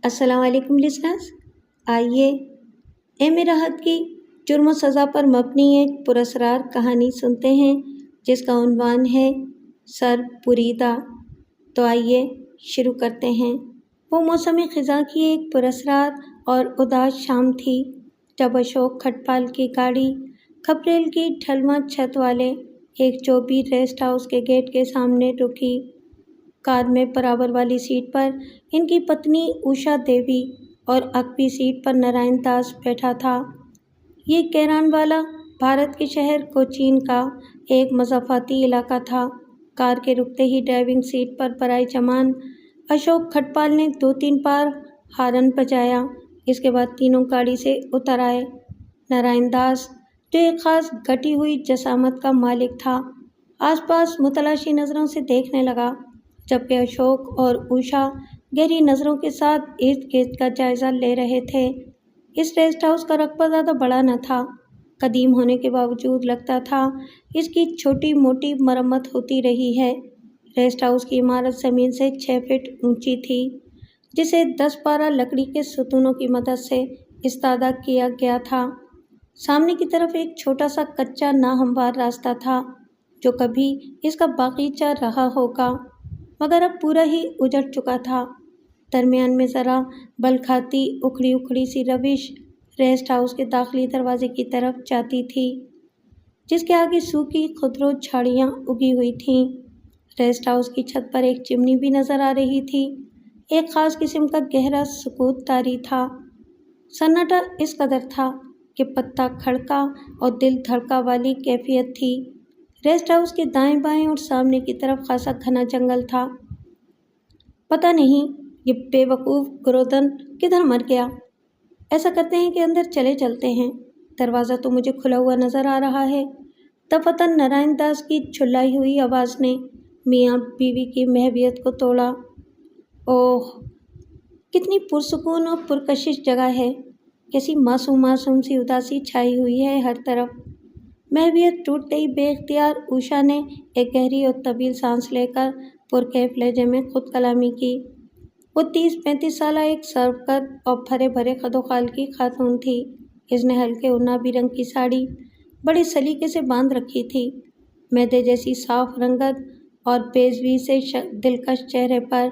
السلام علیکم لسنرز، آئیے ایم راحت کی جرم و سزا پر مبنی ایک پراسرار کہانی سنتے ہیں جس کا عنوان ہے سر بریدہ۔ تو آئیے شروع کرتے ہیں۔ وہ موسم خزاں کی ایک پراسرار اور اداس شام تھی جب اشوک کھٹپال کی گاڑی کھپریل کی ڈھلواں چھت والے ایک چوبی ریسٹ ہاؤس کے گیٹ کے سامنے رکی۔ کار میں برابر والی سیٹ پر ان کی پتنی اوشا دیوی اور عقبی سیٹ پر نارائن داس بیٹھا تھا۔ یہ کیران والا بھارت کے شہر کوچین کا ایک مضافاتی علاقہ تھا۔ کار کے رکتے ہی ڈرائیونگ سیٹ پر برائے جمان اشوک کھٹپال نے 2-3 بار ہارن بجایا۔ اس کے بعد تینوں گاڑی سے اتر آئے۔ نارائن داس جو ایک خاص گھٹی ہوئی جسامت کا مالک تھا آس پاس متلاشی نظروں سے دیکھنے لگا، جبکہ اشوک اور اوشا گہری نظروں کے ساتھ ارد گرد کا جائزہ لے رہے تھے۔ اس ریسٹ ہاؤس کا رقبہ زیادہ بڑا نہ تھا۔ قدیم ہونے کے باوجود لگتا تھا اس کی چھوٹی موٹی مرمت ہوتی رہی ہے۔ ریسٹ ہاؤس کی عمارت زمین سے 6 فٹ اونچی تھی، جسے 10-12 لکڑی کے ستونوں کی مدد سے استادہ کیا گیا تھا۔ سامنے کی طرف ایک چھوٹا سا کچا ناہموار راستہ تھا جو کبھی اس کا باغیچہ رہا ہوگا، مگر اب پورا ہی اجڑ چکا تھا۔ درمیان میں ذرا بل کھاتی اکھڑی سی روش ریسٹ ہاؤس کے داخلی دروازے کی طرف جاتی تھی، جس کے آگے سوکھی خضرو جھاڑیاں اگی ہوئی تھیں۔ ریسٹ ہاؤس کی چھت پر ایک چمنی بھی نظر آ رہی تھی۔ ایک خاص قسم کا گہرا سکوت طاری تھا۔ سناٹا اس قدر تھا کہ پتا کھڑکا اور دل دھڑکا والی کیفیت تھی۔ ریسٹ ہاؤس کے دائیں بائیں اور سامنے کی طرف خاصا گھنا جنگل تھا۔ پتہ نہیں یہ بے وقوف گرودن کدھر مر گیا۔ ایسا کرتے ہیں کہ اندر چلے چلتے ہیں، دروازہ تو مجھے کھلا ہوا نظر آ رہا ہے۔ دفعتاً نارائن داس کی چلائی ہوئی آواز نے میاں بیوی کی محویت کو توڑا۔ اوہ، کتنی پرسکون اور پرکشش جگہ ہے، کیسی معصوم سی اداسی چھائی ہوئی ہے ہر طرف۔ محویت ٹوٹتے ہی بے اختیار اوشا نے ایک گہری اور طویل سانس لے کر پرکیف لہجے میں خود کلامی کی۔ وہ 30-35 سالہ ایک سربقد اور بھرے بھرے قد و خال کی خاتون تھی۔ اس نے ہلکے عنابی رنگ کی ساڑی بڑے سلیقے سے باندھ رکھی تھی۔ میدے جیسی صاف رنگت اور بیضوی سے دلکش چہرے پر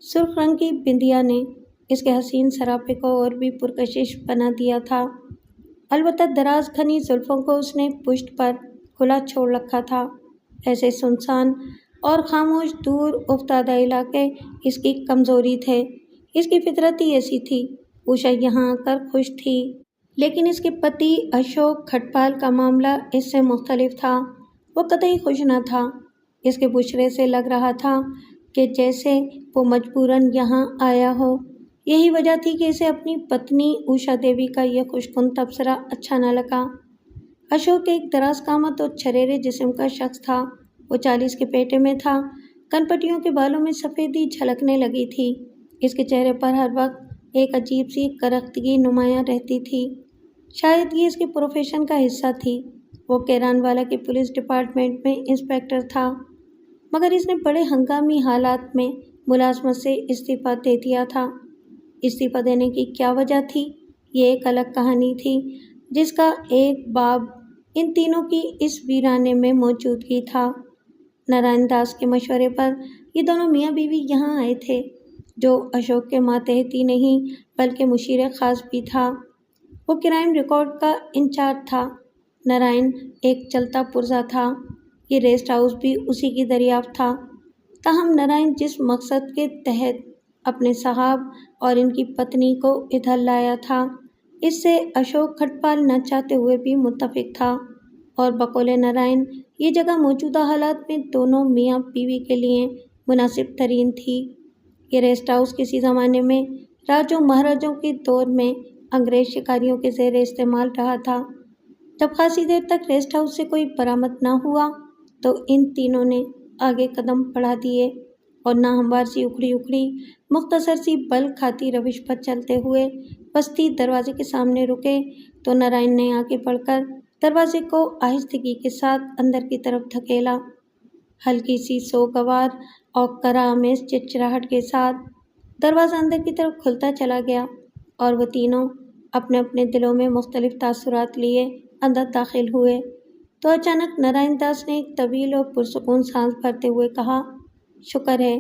سرخ رنگ کی بندیا نے اس کے حسین سراپے کو اور بھی پرکشش بنا دیا تھا۔ البتہ دراز گھنی زلفوں کو اس نے پشت پر کھلا چھوڑ رکھا تھا۔ ایسے سنسان اور خاموش دور افتادہ علاقے اس کی کمزوری تھے، اس کی فطرت ہی ایسی تھی۔ اوشا یہاں آ کر خوش تھی، لیکن اس کے پتی اشوک کھٹپال کا معاملہ اس سے مختلف تھا۔ وہ قطعی خوش نہ تھا۔ اس کے بشرے سے لگ رہا تھا کہ جیسے وہ مجبوراً یہاں آیا ہو۔ یہی وجہ تھی کہ اسے اپنی پتنی اوشا دیوی کا یہ خوش کن تبصرہ اچھا نہ لگا۔ اشوک ایک دراز قامت اور چھریرے جسم کا شخص تھا۔ وہ 40 کے پیٹے میں تھا۔ کنپٹیوں کے بالوں میں سفیدی جھلکنے لگی تھی۔ اس کے چہرے پر ہر وقت ایک عجیب سی کرختگی نمایاں رہتی تھی۔ شاید یہ اس کے پروفیشن کا حصہ تھی۔ وہ کیران والا کے پولیس ڈپارٹمنٹ میں انسپکٹر تھا، مگر اس نے بڑے ہنگامی حالات میں ملازمت سے استعفیٰ دے دیا تھا۔ استعفیٰ دینے کی کیا وجہ تھی، یہ ایک الگ کہانی تھی جس کا ایک باب ان تینوں کی اس ویرانے میں موجودگی تھا۔ نارائن داس کے مشورے پر یہ دونوں میاں بیوی یہاں آئے تھے، جو اشوک کے ماتحتی نہیں بلکہ مشیر خاص بھی تھا۔ وہ کرائم ریکارڈ کا انچارج تھا۔ نارائن ایک چلتا پرزہ تھا۔ یہ ریسٹ ہاؤس بھی اسی کی دریافت تھا۔ تاہم نارائن جس مقصد کے تحت اپنے صاحب اور ان کی پتنی کو ادھر لایا تھا، اس سے اشوک کھٹپال نہ چاہتے ہوئے بھی متفق تھا، اور بقول نارائن یہ جگہ موجودہ حالات میں دونوں میاں بیوی کے لیے مناسب ترین تھی۔ یہ ریسٹ ہاؤس کسی زمانے میں راجوں مہاراجوں کے دور میں انگریز شکاریوں کے زیر استعمال رہا تھا۔ جب خاصی دیر تک ریسٹ ہاؤس سے کوئی برآمد نہ ہوا تو ان تینوں نے آگے قدم بڑھا دیے اور ناہموار سی اکھڑی مختصر سی بل کھاتی روش پر چلتے ہوئے بستی دروازے کے سامنے رکے تو نارائن نے آگے بڑھ کر دروازے کو آہستگی کے ساتھ اندر کی طرف دھکیلا۔ ہلکی سی سوگوار اور کرہ آمیز چڑچڑاہٹ کے ساتھ दरवाज़ा अंदर की तरफ खुलता चला गया और वो तीनों अपने अपने दिलों में मुख्तलिफ तासुरात लिए अंदर दाखिल हुए तो अचानक नारायण दास ने एक तवील और पुरसुकून सांस भरते हुए कहा, शुक्र है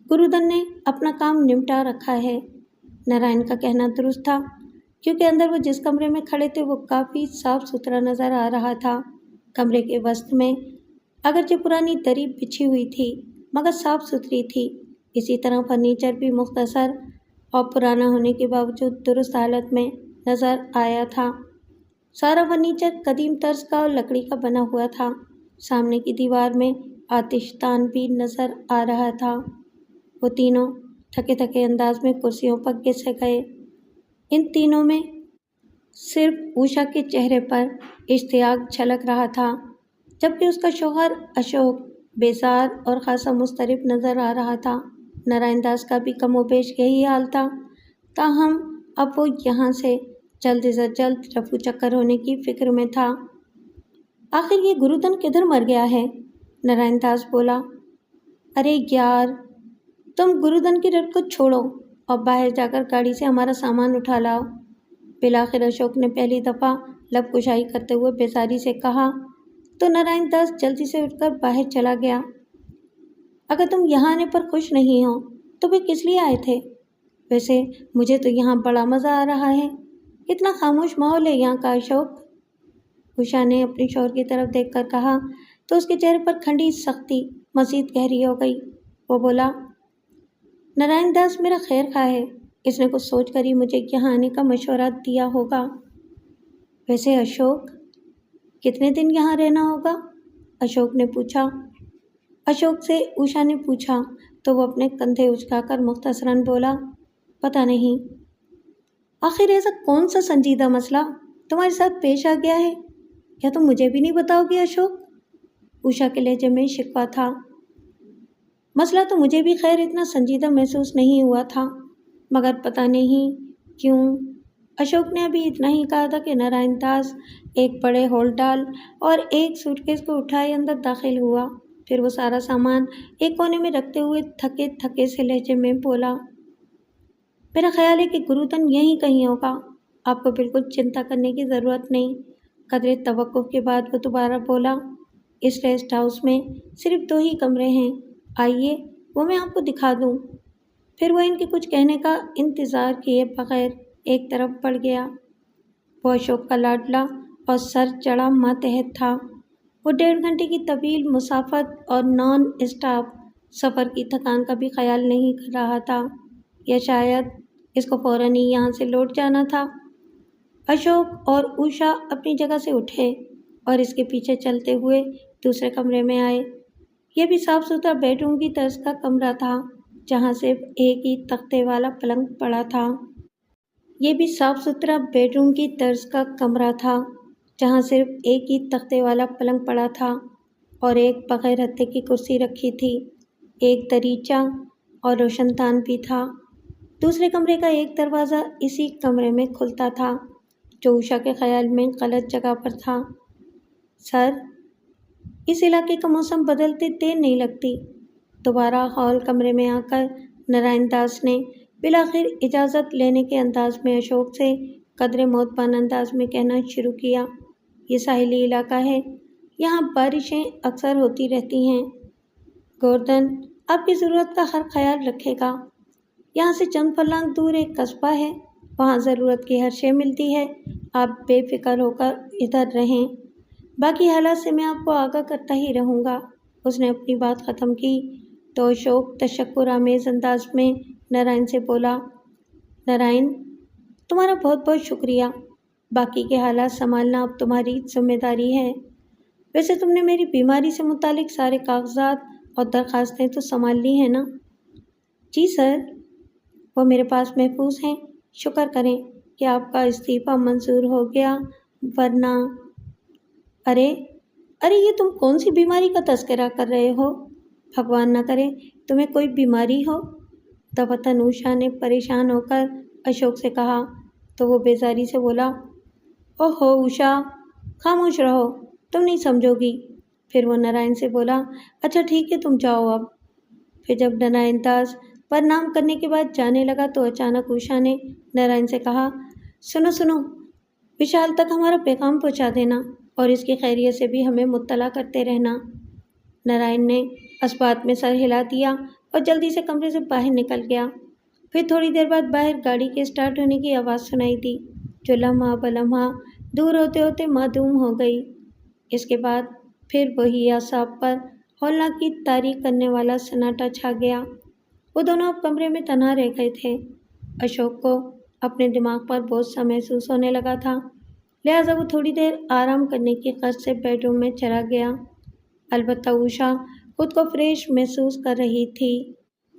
गुरुदन ने अपना काम निपटा रखा है। नारायण का कहना दुरुस्त था, क्योंकि अंदर वो जिस कमरे में खड़े थे वो काफ़ी साफ सुथरा नज़र आ रहा था। कमरे के वसत में अगरचे पुरानी दरी बिछी हुई थी मगर साफ सुथरी थी। इसी तरह फर्नीचर भी मुख्तसर और पुराना होने के बावजूद दुरुस्त हालत में नज़र आया था। सारा फर्नीचर कदीम तर्ज का और लकड़ी का बना हुआ था। सामने की दीवार में आतिशदान भी नज़र आ रहा था। वो तीनों थके थके अंदाज में कुर्सियों पर घिसे गए। इन तीनों में सिर्फ उषा के चेहरे पर इश्तियाक झलक रहा था, जबकि उसका शौहर अशोक बेजार और ख़ासा मुस्तरिब नज़र आ रहा था। नारायण दास का भी कमोबेश यही हाल था। ताहम अब वो यहाँ से जल्द से जल्द रफू चक्कर होने की फिक्र में था। आखिर ये गुरुदन किधर मर गया है? नारायण दास बोला। अरे यार, तुम गुरुदन की रट को छोड़ो और बाहर जाकर गाड़ी से हमारा सामान उठा लाओ। बिलाखिर अशोक ने पहली दफ़ा लब कुशाई करते हुए बेजारी से कहा तो नारायण दास जल्दी से उठकर बाहर चला गया। अगर तुम यहाँ आने पर खुश नहीं हो तो वे किस लिए आए थे? वैसे मुझे तो यहाँ बड़ा मज़ा आ रहा है। इतना खामोश माहौल है यहाँ का अशोक। उषा ने अपने शौहर की तरफ देखकर कहा तो उसके चेहरे पर खंडी सख्ती मज़ीद गहरी हो गई। वो बोला, नारायण दास मेरा खैर खा है, इसने कुछ सोच कर ही मुझे यहाँ आने का मशवरा दिया होगा। वैसे अशोक, कितने दिन यहाँ रहना होगा? अशोक ने पूछा। अशोक से उषा ने पूछा तो वो अपने कंधे उचकाकर मुख्तसरन बोला, पता नहीं। आखिर ऐसा कौन सा संजीदा मसला तुम्हारे साथ पेश आ गया है? क्या तुम मुझे भी नहीं बताओगे अशोक? उषा के लहजे में शिकवा था। मसला तो मुझे भी खैर इतना संजीदा महसूस नहीं हुआ था, मगर पता नहीं क्यों अशोक ने अभी इतना ही कहा था कि नारायण दास एक बड़े होलडाल और एक सूटकेस को उठाए अंदर दाखिल हुआ। फिर वो सारा सामान एक कोने में रखते हुए थके थके से लहजे में बोला, मेरा ख्याल है कि गुरुदन यहीं कहीं होगा। आपको बिल्कुल चिंता करने की ज़रूरत नहीं। कदरे तवक्कुफ़ के बाद वो दोबारा बोला, इस रेस्ट हाउस में सिर्फ 2 ही कमरे हैं, आइए वो मैं आपको दिखा दूँ। फिर वो इनके कुछ कहने का इंतज़ार किए बगैर एक तरफ बढ़ गया। वो अशोक का लाडला और सर चढ़ा मातहत था। वो 1.5 घंटे की तवील मुसाफत और नॉन स्टॉप सफ़र की थकान का भी ख्याल नहीं कर रहा था, या शायद इसको फ़ौरन ही यहाँ से लौट जाना था। अशोक और उषा अपनी जगह से उठे और इसके पीछे चलते हुए दूसरे कमरे में आए। यह भी साफ़ सुथरा बेडरूम की तर्ज का कमरा था, जहाँ सिर्फ एक ही तख्ते वाला पलंग पड़ा था। ये भी साफ़ सुथरा बेडरूम की तर्ज का कमरा था, जहाँ सिर्फ एक ही तख्ते वाला पलंग पड़ा था और एक बग़ैर हत्थे की कुर्सी रखी थी। एक दरीचा और रोशनदान भी था। दूसरे कमरे का एक दरवाज़ा इसी कमरे में खुलता था, जो उषा के ख्याल में गलत जगह पर था। सर, इस इलाके का मौसम बदलते देर नहीं लगती। दोबारा हॉल कमरे में आकर नारायण दास ने बिलाखिर इजाज़त लेने के अंदाज में अशोक से कदरे मोहतबान अंदाज में कहना शुरू किया, ये साहिली इलाका है, यहाँ बारिशें अक्सर होती रहती हैं। गोवर्धन आपकी ज़रूरत का हर ख्याल रखेगा। यहाँ से चंद फर्लांग दूर एक कस्बा है, वहाँ ज़रूरत की हर शय मिलती है। आप बेफिक्र होकर इधर रहें, बाकी हालात से मैं आपको आगाह करता ही रहूँगा। उसने अपनी बात ख़त्म की तो अशोक तशक्कुर आमेज़ अंदाज में नारायण से बोला, नारायण, तुम्हारा बहुत बहुत शुक्रिया। बाकी के हालात संभालना अब तुम्हारी जिम्मेदारी है। वैसे तुमने मेरी बीमारी से मुतालिक सारे कागजात और दरख्वास्तें तो संभाल ली हैं ना? जी सर, वो मेरे पास महफूज हैं। शुक्र करें कि आपका इस्तीफ़ा मंजूर हो गया, वरना अरे अरे ये तुम कौन सी बीमारी का तज़किरा कर रहे हो? भगवान न करे तुम्हें कोई बीमारी हो। तबतन उषा ने परेशान होकर अशोक से कहा तो वो बेजारी से बोला, ओहो उषा, खामोश रहो, तुम नहीं समझोगी। फिर वो नारायण से बोला, अच्छा ठीक है, तुम जाओ अब। फिर जब नारायण दास प्रणाम करने के बाद जाने लगा तो अचानक उषा ने नारायण से कहा, सुनो सुनो, विशाल तक हमारा पैगाम पहुंचा देना और इसकी खैरियत से भी हमें मुत्तला करते रहना। नारायण ने अस्बात में सर हिला दिया और जल्दी से कमरे से बाहर निकल गया। फिर थोड़ी देर बाद बाहर गाड़ी के स्टार्ट होने की आवाज़ सुनाई दी, जो लम्हा बलम्हा दूर होते होते मादूम हो गई। इसके बाद फिर वही आसाब पर हौलनाक की तारीख करने वाला सन्नाटा छा गया। वो दोनों अब कमरे में तन्हा रह गए थे। अशोक को अपने दिमाग पर बोझ सा महसूस होने लगा था, लिहाजा वो थोड़ी देर आराम करने की कष्ट से बेडरूम में चला गया। अलबत्ता उषा खुद को फ्रेश महसूस कर रही थी।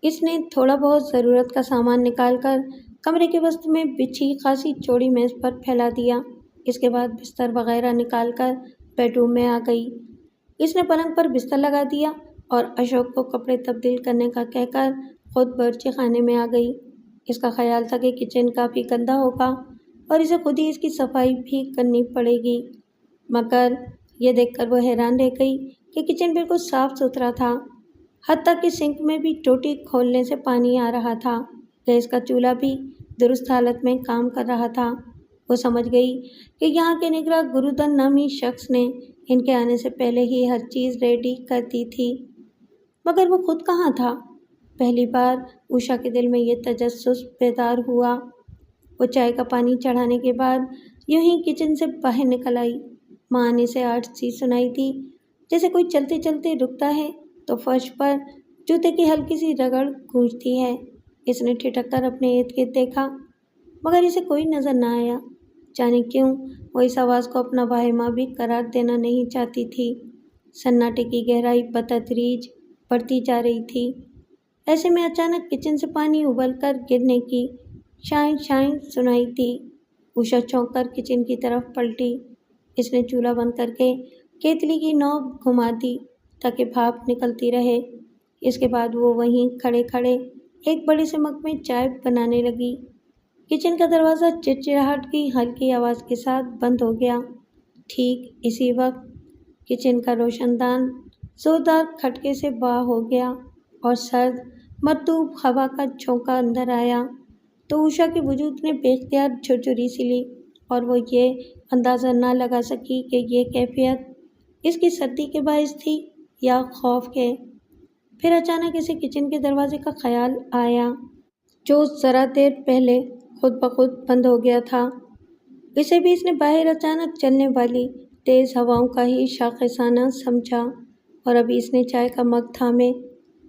इसने थोड़ा बहुत ज़रूरत का सामान निकालकर कमरे के वस्त में बिछी खासी चौड़ी मेज़ पर फैला दिया। इसके बाद बिस्तर वगैरह निकालकर बेडरूम में आ गई। इसने पलंग पर बिस्तर लगा दिया और अशोक को कपड़े तब्दील करने का कहकर खुद बावर्ची खाने में आ गई। इसका ख्याल था कि किचन काफ़ी गंदा होगा और इसे खुद ही इसकी सफाई भी करनी पड़ेगी, मगर यह देखकर वो हैरान रह गई कि किचन बिल्कुल साफ़ सुथरा था। हत्ता कि सिंक में भी टोटी खोलने से पानी आ रहा था। गैस का चूल्हा भी दुरुस्त हालत में काम कर रहा था। वो समझ गई कि यहाँ के निगरां गुरुदन नामी शख्स ने इनके आने से पहले ही हर चीज़ रेडी कर दी थी, मगर वो खुद कहाँ था? पहली बार उषा के दिल में ये तजस्सुस बेदार हुआ। वो चाय का पानी चढ़ाने के बाद यूं ही किचन से बाहर निकल आई। माँ आने से आवाज़ सी सुनाई दी, जैसे कोई चलते चलते रुकता है तो फर्श पर जूते की हल्की सी रगड़ गूंजती है। इसने ठिठक कर अपने इर्द गिर्द देखा, मगर इसे कोई नज़र न आया। जाने क्यों वो इस आवाज़ को अपना वाहिमा भी करार देना नहीं चाहती थी। सन्नाटे की गहराई बतदरीज बढ़ती जा रही थी। ऐसे में अचानक किचन से पानी उबलकर गिरने की शाइन शाइन सुनाई दी। उषा चौंक कर किचन की तरफ पलटी। इसने चूल्हा बंद करके केतली की नोक घुमा दी ताकि भाप निकलती रहे। इसके बाद वो वहीं खड़े खड़े एक बड़े से मग में चाय बनाने लगी। किचन का दरवाज़ा चिड़चिड़ाहट की हल्की आवाज़ के साथ बंद हो गया। ठीक इसी वक्त किचन का रोशनदान जोरदार खटके से बाह हो गया और सर्द मरतूब हवा का झोंका अंदर आया तो उषा के वजूद ने बेख्तियार झुरझुरी सी ली और वो ये अंदाज़ा ना लगा सकी कि ये कैफियत इसकी सर्दी के बायस थी या खौफ के। फिर अचानक इसे किचन के दरवाजे का ख्याल आया, जो ज़रा देर पहले खुद ब खुद बंद हो गया था। इसे भी इसने बाहर अचानक चलने वाली तेज़ हवाओं का ही शाखसाना समझा और अभी इसने चाय का मग थामे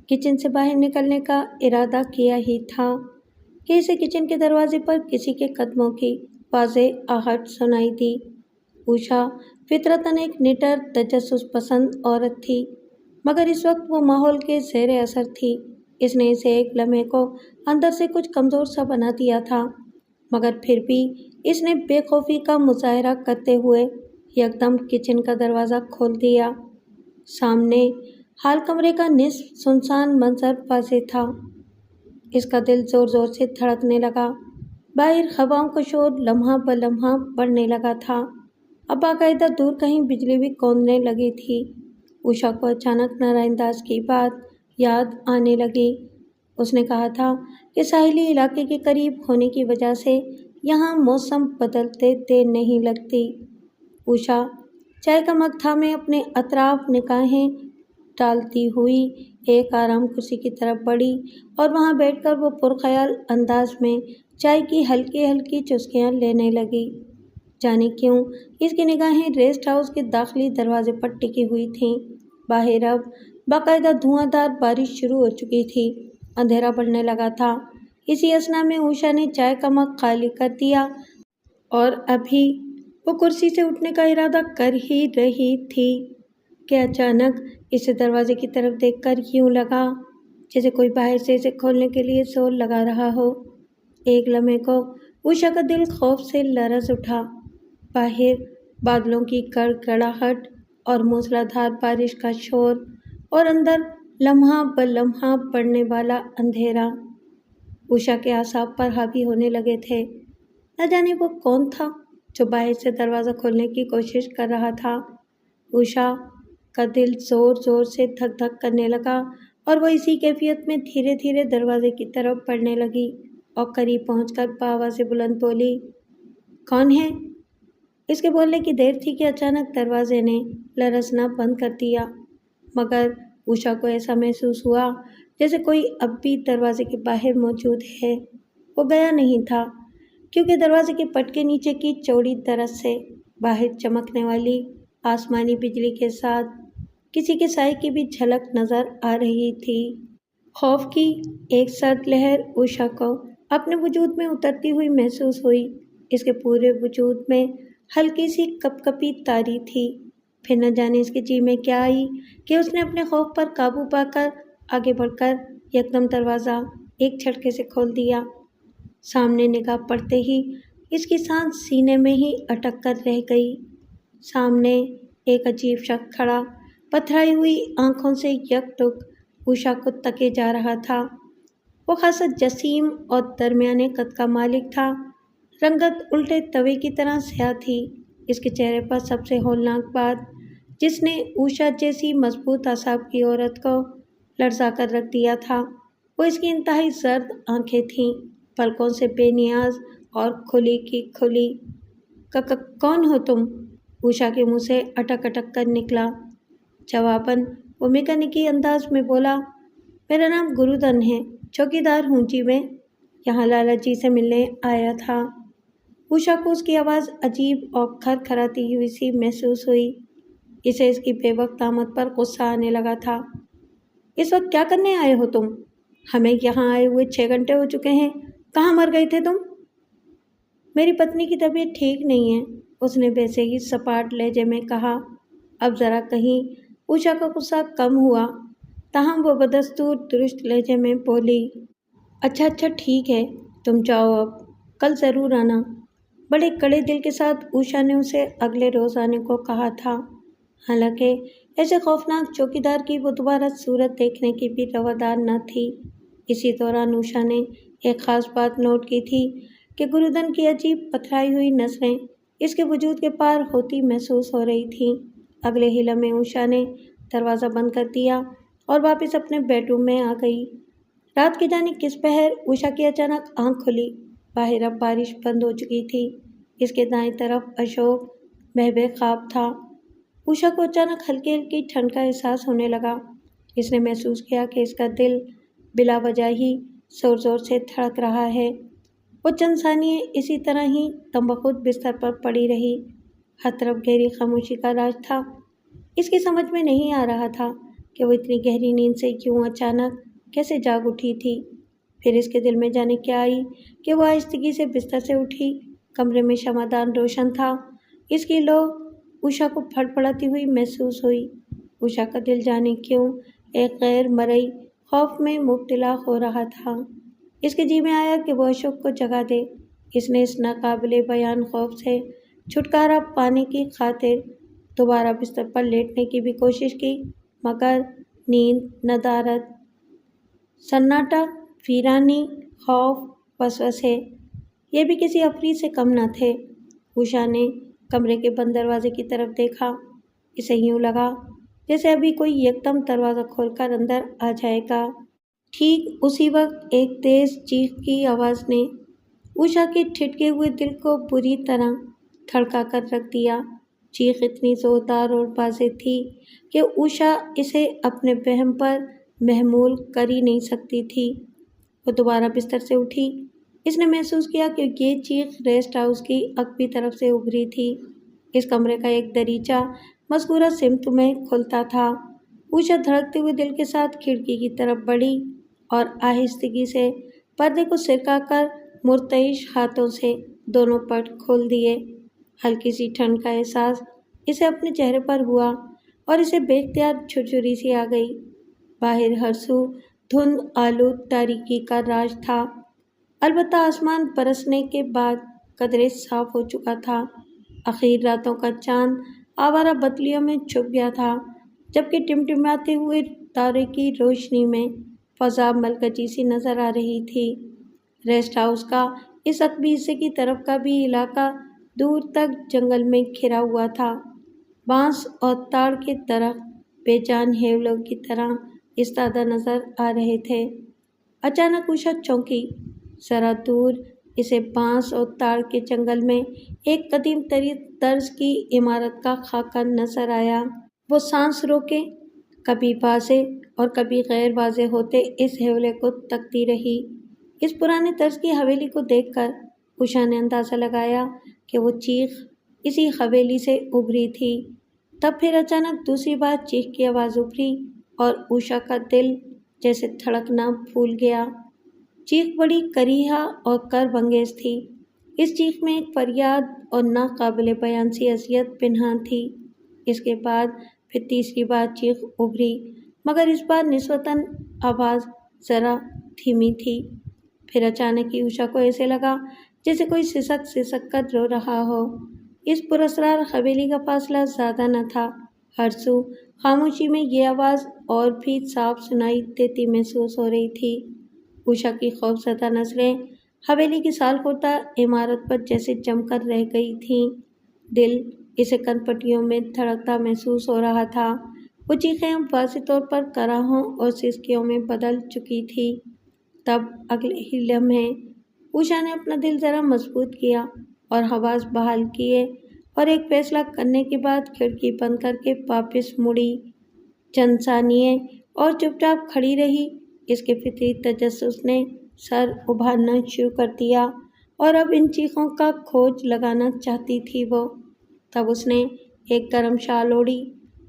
किचन से बाहर निकलने का इरादा किया ही था कि इसे किचन के दरवाजे पर किसी के कदमों की वाज़ेह आहट सुनाई दी। उषा फितरतन एक निडर तजस्सुस पसंद औरत थी, मगर इस वक्त वो माहौल के ज़ेरे असर थी। इसने इसे एक लम्हे को अंदर से कुछ कमज़ोर सा बना दिया था, मगर फिर भी इसने बेखौफी का मुजाहरा करते हुए यकदम किचन का दरवाज़ा खोल दिया। सामने हाल कमरे का निस्फ सुनसान मंजर वाज़ेह था। इसका दिल ज़ोर ज़ोर से धड़कने लगा। बाहर हवाओं का शोर लम्हा ब लम्हा बढ़ने लगा था। अब बाकायदा दूर कहीं बिजली भी कौंधने लगी थी। उषा को अचानक नारायण दास की बात याद आने लगी। उसने कहा था कि साहिली इलाके के करीब होने की वजह से यहाँ मौसम बदलते देर नहीं लगती। उषा चाय का मग थामे अपने अतराफ निगाहें डालती हुई एक आराम कुर्सी की तरफ बढ़ी और वहाँ बैठकर वो पुरख्याल अंदाज में चाय की हल्की हल्की चुस्कियाँ लेने लगी। जाने क्यों इसकी निगाहें रेस्ट हाउस के दाखिली दरवाजे पर टिकी हुई थीं। बाहर अब बाकायदा धुआंधार बारिश शुरू हो चुकी थी। अंधेरा बढ़ने लगा था। इसी असना में उषा ने चाय का मग खाली कर दिया और अभी वो कुर्सी से उठने का इरादा कर ही रही थी कि अचानक इसे दरवाजे की तरफ देखकर यूं लगा जैसे कोई बाहर से इसे खोलने के लिए जोर लगा रहा हो। एक लम्हे को उषा का दिल खौफ से लरज़ उठा। बाहर बादलों की गड़गड़ाहट और मूसलाधार बारिश का शोर और अंदर लम्हा ब लम्हा बढ़ने वाला अंधेरा उषा के आसाब पर हावी होने लगे थे। न जाने वो कौन था जो बाहर से दरवाज़ा खोलने की कोशिश कर रहा था। उषा का दिल ज़ोर ज़ोर से धक धक करने लगा और वो इसी कैफियत में धीरे धीरे दरवाजे की तरफ बढ़ने लगी और करीब पहुंचकर बाबा से बुलंद बोली, कौन है? इसके बोलने की देर थी कि अचानक दरवाजे ने लरसना बंद कर दिया, मगर उषा को ऐसा महसूस हुआ जैसे कोई अब भी दरवाजे के बाहर मौजूद है। वो गया नहीं था, क्योंकि दरवाजे के पट के नीचे की चौड़ी दरस से बाहर चमकने वाली आसमानी बिजली के साथ किसी के साए की भी झलक नजर आ रही थी। खौफ की एक सर्द लहर उषा को अपने वजूद में उतरती हुई महसूस हुई। इसके पूरे वजूद में हल्की सी कपकपी तारी थी। फिर न जाने इसके जी में क्या आई कि उसने अपने खौफ पर काबू पाकर आगे बढ़कर एकदम दरवाज़ा एक झटके से खोल दिया। सामने निगाह पड़ते ही इसकी सांस सीने में ही अटक कर रह गई। सामने एक अजीब शख्स खड़ा पथराई हुई आंखों से यकटुक उषा को तके जा रहा था। वो खासा जसीम और दरमियाने कद का मालिक था। रंगत उल्टे तवे की तरह स्याह थी। इसके चेहरे पर सबसे हौलनाक बात जिसने उषा जैसी मजबूत आसाब की औरत को लड़सा कर रख दिया था, वो इसकी इंतहाई जर्द आंखें थीं, पलकों से बेनियाज और खुली की खुली। कौन हो तुम? उषा के मुंह से अटक अटक कर निकला। जवाबन वो मैकेनिकी अंदाज में बोला, मेरा नाम गुरुधन है, चौकीदार हूँ जी, मैं यहाँ लाला जी से मिलने आया था। उषा को उसकी आवाज़ अजीब और खरखराती हुई सी महसूस हुई। इसे इसकी बेवक्त आमद पर गुस्सा आने लगा था। इस वक्त क्या करने आए हो तुम? हमें यहाँ आए हुए 6 घंटे हो चुके हैं। कहाँ मर गए थे तुम? मेरी पत्नी की तबीयत ठीक नहीं है, उसने वैसे ही सपाट लहजे में कहा। अब ज़रा कहीं उषा का गुस्सा कम हुआ, ताहम वो बदस्तूर दुरुस्त लहजे में बोली, अच्छा अच्छा ठीक है, तुम जाओ, अब कल ज़रूर आना। बड़े कड़े दिल के साथ उषा ने उसे अगले रोज़ आने को कहा था। हालांकि ऐसे खौफनाक चौकीदार की वो दोबारा सूरत देखने की भी रवादार न थी। इसी दौरान उषा ने एक ख़ास बात नोट की थी कि गुरुधन की अजीब पथराई हुई नज़रें इसके वजूद के पार होती महसूस हो रही थीं। अगले ही लम्हे उषा ने दरवाज़ा बंद कर दिया और वापस अपने बेडरूम में आ गई। रात की जाने किस पहर उषा की अचानक आंख खुली। बाहर अब बारिश बंद हो चुकी थी। इसके दाएं तरफ अशोक महबे ख्वाब था। उषा को अचानक हल्की हल्की ठंड का एहसास होने लगा। इसने महसूस किया कि इसका दिल बिला वजह ही जोर जोर से धड़क रहा है। वो चंद सानिये इसी तरह ही तंबखुद बिस्तर पर पड़ी रही। हर तरफ गहरी खामोशी का राज था। इसकी समझ में नहीं आ रहा था कि वो इतनी गहरी नींद से क्यों अचानक कैसे जाग उठी थी। फिर इसके दिल में जाने क्या आई कि वो आहिस्तगी से बिस्तर से उठी। कमरे में शमादान रोशन था। इसकी लौ उषा को फड़फड़ाती हुई महसूस हुई। उषा का दिल जाने क्यों एक गैर मरई खौफ में मुब्तला हो रहा था। इसके जी में आया कि वो अशोक को जगा दे। इसने इस नाकाबिले बयान खौफ से छुटकारा पाने की खातिर दोबारा बिस्तर पर लेटने की भी कोशिश की, मगर नींद, नदारत, सन्नाटा, वीरानी, खौफ, वसवसे ये भी किसी अफरीद से कम न थे। उषा ने कमरे के बंद दरवाजे की तरफ देखा। इसे यूं लगा जैसे अभी कोई एकदम दरवाज़ा खोलकर अंदर आ जाएगा। ठीक उसी वक्त एक तेज चीख की आवाज़ ने उषा के ठिठके हुए दिल को बुरी तरह धड़का कर रख दिया। चीख इतनी ज़ोरदार और वाज़ेह थी कि उषा इसे अपने वहम पर महमूल कर ही नहीं सकती थी। वो दोबारा बिस्तर से उठी। इसने महसूस किया कि ये चीख रेस्ट हाउस की अगबी तरफ से उभरी थी। इस कमरे का एक दरीचा मज़कूरा सिमत में खुलता था। उषा धड़कते हुए दिल के साथ खिड़की की तरफ बढ़ी और आहिस्तगी से पर्दे को सिरका कर मुर्तइश हाथों से दोनों पट खोल दिए। हल्की सी ठंड का एहसास इसे अपने चेहरे पर हुआ और इसे बेख्तियार झुरझुरी सी आ गई। बाहर हर सू धुंध आलूद तारीकी का राज था। अलबत्ता आसमान बरसने के बाद कदरे साफ हो चुका था। आखिर रातों का चांद आवारा बदलियों में छुप गया था, जबकि टिमटिमाते हुए तारे की रोशनी में फ़ज़ा मलकजी सी नज़र आ रही थी। रेस्ट हाउस का इस अकबी हिस्से की तरफ का भी इलाका दूर तक जंगल में घिरा हुआ था। बांस और ताड़ के दरख्त बेजान हेवलों की तरह استادہ نظر آ رہے تھے۔ اچانک اوشا چونکی۔ ذرا دور اسے بانس اور تاڑ کے جنگل میں ایک قدیم ترین طرز کی عمارت کا خاکہ نظر آیا۔ وہ سانس روکے، کبھی واضح اور کبھی غیر واضح ہوتے اس حوالے کو تکتی رہی۔ اس پرانے طرز کی حویلی کو دیکھ کر اوشا نے اندازہ لگایا کہ وہ چیخ اسی حویلی سے ابھری تھی۔ تب پھر اچانک دوسری بار چیخ کی آواز ابھری اور اوشا کا دل جیسے دھڑکنا بھول گیا۔ چیخ بڑی کریہا اور کرب انگیز تھی۔ اس چیخ میں ایک فریاد اور ناقابل بیان سی اذیت پنہاں تھی۔ اس کے بعد پھر تیسری بار چیخ ابھری، مگر اس بار نسبتاً آواز ذرا دھیمی تھی۔ پھر اچانک ہی اوشا کو ایسے لگا جیسے کوئی سسک سسک کر رو رہا ہو۔ اس پراسرار حویلی کا فاصلہ زیادہ نہ تھا۔ ہر سو خاموشی میں یہ آواز اور بھی صاف سنائی دیتی محسوس ہو رہی تھی۔ اوشا کی خوفزدہ نظریں حویلی کی سال خوردہ عمارت پر جیسے جم کر رہ گئی تھیں۔ دل اسے کن پٹیوں میں دھڑکتا محسوس ہو رہا تھا۔ وہ چیخیں اب واضح طور پر کراہوں اور سسکیوں میں بدل چکی تھی۔ تب اگلے ہی لمحے اوشا نے اپنا دل ذرا مضبوط کیا اور حواس بحال کیے اور ایک فیصلہ کرنے کے بعد کھڑکی بند کر کے واپس مڑی۔ چند ثانیے اور چپ چاپ کھڑی رہی۔ اس کے فطری تجسس نے سر ابھارنا شروع کر دیا اور اب ان چیخوں کا کھوج لگانا چاہتی تھی وہ۔ تب اس نے ایک گرم شال اوڑھی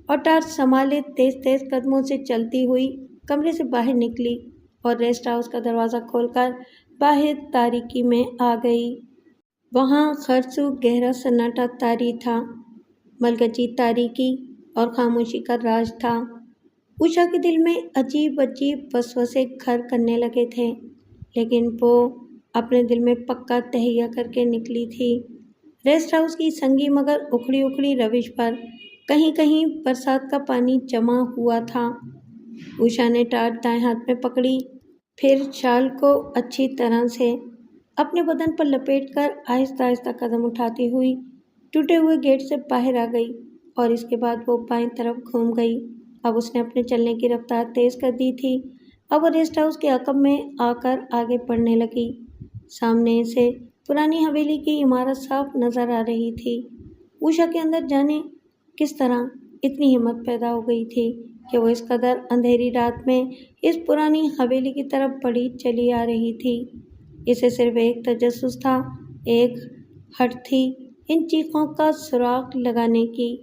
اور ٹارچ سنبھالے تیز تیز قدموں سے چلتی ہوئی کمرے سے باہر نکلی اور ریسٹ ہاؤس کا دروازہ کھول کر باہر تاریکی میں آ گئی۔ وہاں خرسو گہرا سناٹا طاری تھا، ملگجی تاریکی اور خاموشی کا راج تھا۔ اوشا کے دل میں عجیب عجیب وسوسے گھر کرنے لگے تھے، لیکن وہ اپنے دل میں پکا تہیہ کر کے نکلی تھی۔ ریسٹ ہاؤس کی سنگی مگر اکھڑی اکھڑی روش پر کہیں کہیں برسات کا پانی جمع ہوا تھا۔ اوشا نے ٹارچ دائیں ہاتھ میں پکڑی، پھر شال کو اچھی طرح سے اپنے بدن پر لپیٹ کر آہستہ آہستہ قدم اٹھاتی ہوئی ٹوٹے ہوئے گیٹ سے باہر آ گئی اور اس کے بعد وہ بائیں طرف گھوم گئی۔ اب اس نے اپنے چلنے کی رفتار تیز کر دی تھی۔ اب وہ ریسٹ ہاؤس کے عقب میں آ کر آگے بڑھنے لگی۔ سامنے سے پرانی حویلی کی عمارت صاف نظر آ رہی تھی۔ اوشا کے اندر جانے کس طرح اتنی ہمت پیدا ہو گئی تھی کہ وہ اس قدر اندھیری رات میں اس پرانی حویلی کی طرف بڑھی چلی آ رہی تھی۔ اسے صرف ایک تجسس تھا، ایک ہٹ تھی ان چیخوں کا سراغ لگانے کی۔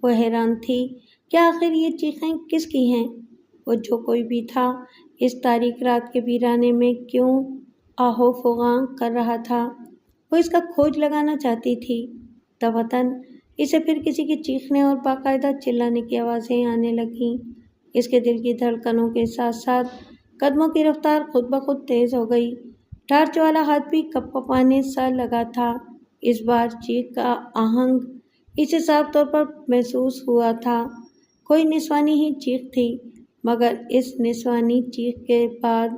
وہ حیران تھی کہ آخر یہ چیخیں کس کی ہیں؟ وہ جو کوئی بھی تھا اس تاریک رات کے ویرانے میں کیوں آہو فغاں کر رہا تھا؟ وہ اس کا کھوج لگانا چاہتی تھی۔ دوطن اسے پھر کسی کے چیخنے اور باقاعدہ چلانے کی آوازیں آنے لگیں۔ اس کے دل کی دھڑکنوں کے ساتھ ساتھ قدموں کی رفتار خود بخود تیز ہو گئی۔ ٹارچ والا ہاتھ بھی کپ کپانے سا لگا تھا۔ اس بار چیخ کا آہنگ اسے صاف طور پر محسوس ہوا تھا۔ کوئی نسوانی ہی چیخ تھی، مگر اس نسوانی چیخ کے بعد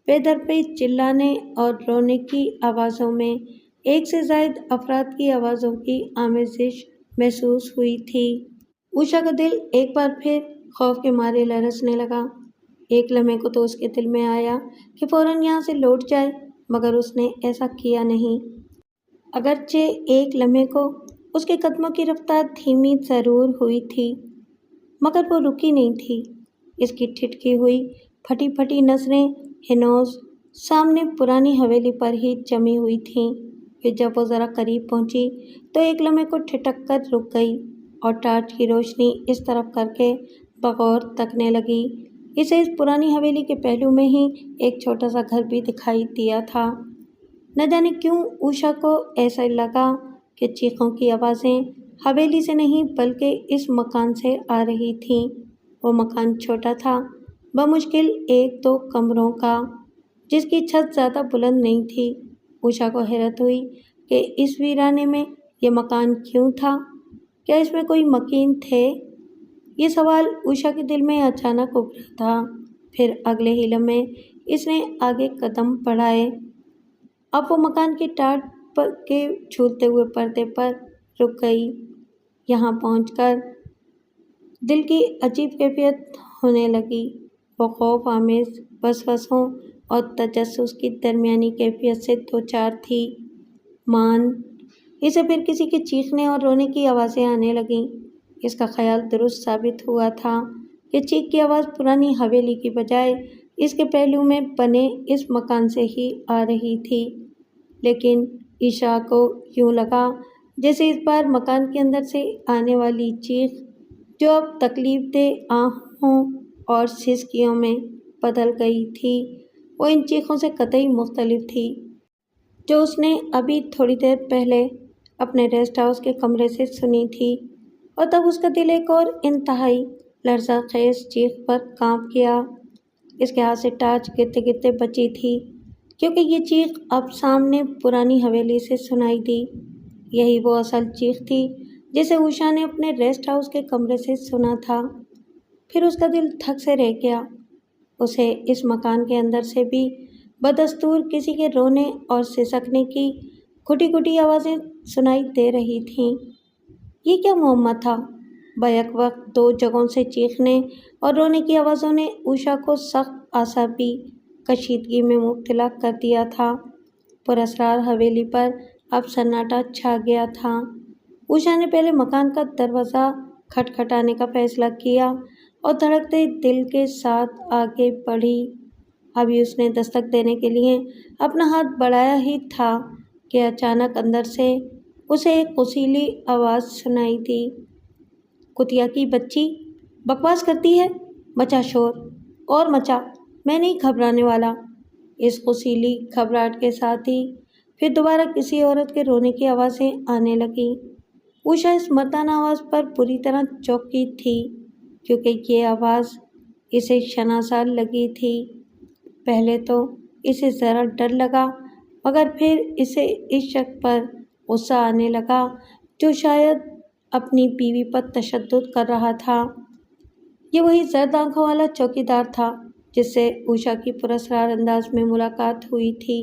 بے در پہ چلانے اور رونے کی آوازوں میں ایک سے زائد افراد کی آوازوں کی آمیزش محسوس ہوئی تھی۔ اوشا کا دل ایک بار پھر خوف کے مارے لرزنے لگا۔ ایک لمحے کو تو اس کے دل میں آیا کہ فوراً یہاں سے لوٹ جائے، مگر اس نے ایسا کیا نہیں۔ اگرچہ ایک لمحے کو اس کے قدموں کی رفتار دھیمی ضرور ہوئی تھی، مگر وہ رکی نہیں تھی۔ اس کی ٹھٹکی ہوئی پھٹی پھٹی نظریں ہنوز سامنے پرانی حویلی پر ہی جمی ہوئی تھیں۔ پھر جب وہ ذرا قریب پہنچی تو ایک لمحے کو ٹھٹک کر رک گئی اور ٹارچ کی روشنی اس طرف کر کے بغور تکنے لگی۔ اسے اس پرانی حویلی کے پہلو میں ہی ایک چھوٹا سا گھر بھی دکھائی دیا تھا۔ نہ جانے کیوں اوشا کو ایسا لگا کہ چیخوں کی آوازیں حویلی سے نہیں بلکہ اس مکان سے آ رہی تھیں۔ وہ مکان چھوٹا تھا، بمشکل 1-2 کمروں کا، جس کی چھت زیادہ بلند نہیں تھی۔ اوشا کو حیرت ہوئی کہ اس ویرانے میں یہ مکان کیوں تھا؟ کیا اس میں کوئی مکین تھے؟ یہ سوال اوشا کے دل میں اچانک ابھرا تھا۔ پھر اگلے ہی لمحے اس نے آگے قدم بڑھائے۔ اب وہ مکان کی ٹاٹ کے جھولتے ہوئے پردے پر رک گئی۔ یہاں پہنچ کر دل کی عجیب کیفیت ہونے لگی۔ وہ خوف آمیز وسوسوں اور تجسس کی درمیانی کیفیت سے دوچار تھی۔ مان اسے پھر کسی کے چیخنے اور رونے کی آوازیں آنے لگیں۔ اس کا خیال درست ثابت ہوا تھا کہ چیخ کی آواز پرانی حویلی کی بجائے اس کے پہلو میں بنے اس مکان سے ہی آ رہی تھی، لیکن عشاء کو یوں لگا جیسے اس بار مکان کے اندر سے آنے والی چیخ، جو اب تکلیف دہ آہوں اور سسکیوں میں بدل گئی تھی، وہ ان چیخوں سے قطعی مختلف تھی جو اس نے ابھی تھوڑی دیر پہلے اپنے ریسٹ ہاؤس کے کمرے سے سنی تھی۔ اور تب اس کا دل ایک اور انتہائی لرزہ خیز چیخ پر کانپ گیا۔ اس کے ہاتھ سے ٹارچ گرتے گرتے بچی تھی، کیونکہ یہ چیخ اب سامنے پرانی حویلی سے سنائی دی۔ یہی وہ اصل چیخ تھی جسے عشاء نے اپنے ریسٹ ہاؤس کے کمرے سے سنا تھا۔ پھر اس کا دل دھک سے رہ گیا۔ اسے اس مکان کے اندر سے بھی بدستور کسی کے رونے اور سسکنے کی کھٹی کھٹی آوازیں سنائی دے رہی تھیں۔ یہ کیا معمہ تھا؟ بیک وقت دو جگہوں سے چیخنے اور رونے کی آوازوں نے عشاء کو سخت اعصابی کشیدگی میں مبتلا کر دیا تھا۔ پراسرار حویلی پر اب سناٹا چھا گیا تھا۔ عشاء نے پہلے مکان کا دروازہ کھٹکھٹانے کا فیصلہ کیا اور دھڑکتے دل کے ساتھ آگے بڑھی۔ ابھی اس نے دستک دینے کے لیے اپنا ہاتھ بڑھایا ہی تھا کہ اچانک اندر سے اسے ایک غصیلی آواز سنائی دی۔ کتیا کی بچی، بکواس کرتی ہے، مچا شور اور مچا، میں نہیں گھبرانے والا۔ اس غصیلی گھبراہٹ کے ساتھ ہی پھر دوبارہ کسی عورت کے رونے کی آوازیں آنے لگیں۔ عشاء اس مردانہ آواز پر بری طرح چونکی تھی، کیونکہ یہ آواز اسے شناسا لگی تھی۔ پہلے تو اسے ذرا ڈر لگا، مگر پھر اسے اس شخص پر غصہ آنے لگا جو شاید اپنی بیوی پر تشدد کر رہا تھا۔ یہ وہی زرد آنکھوں والا چوکیدار تھا جس سے عشاء کی پراسرار انداز میں ملاقات ہوئی تھی۔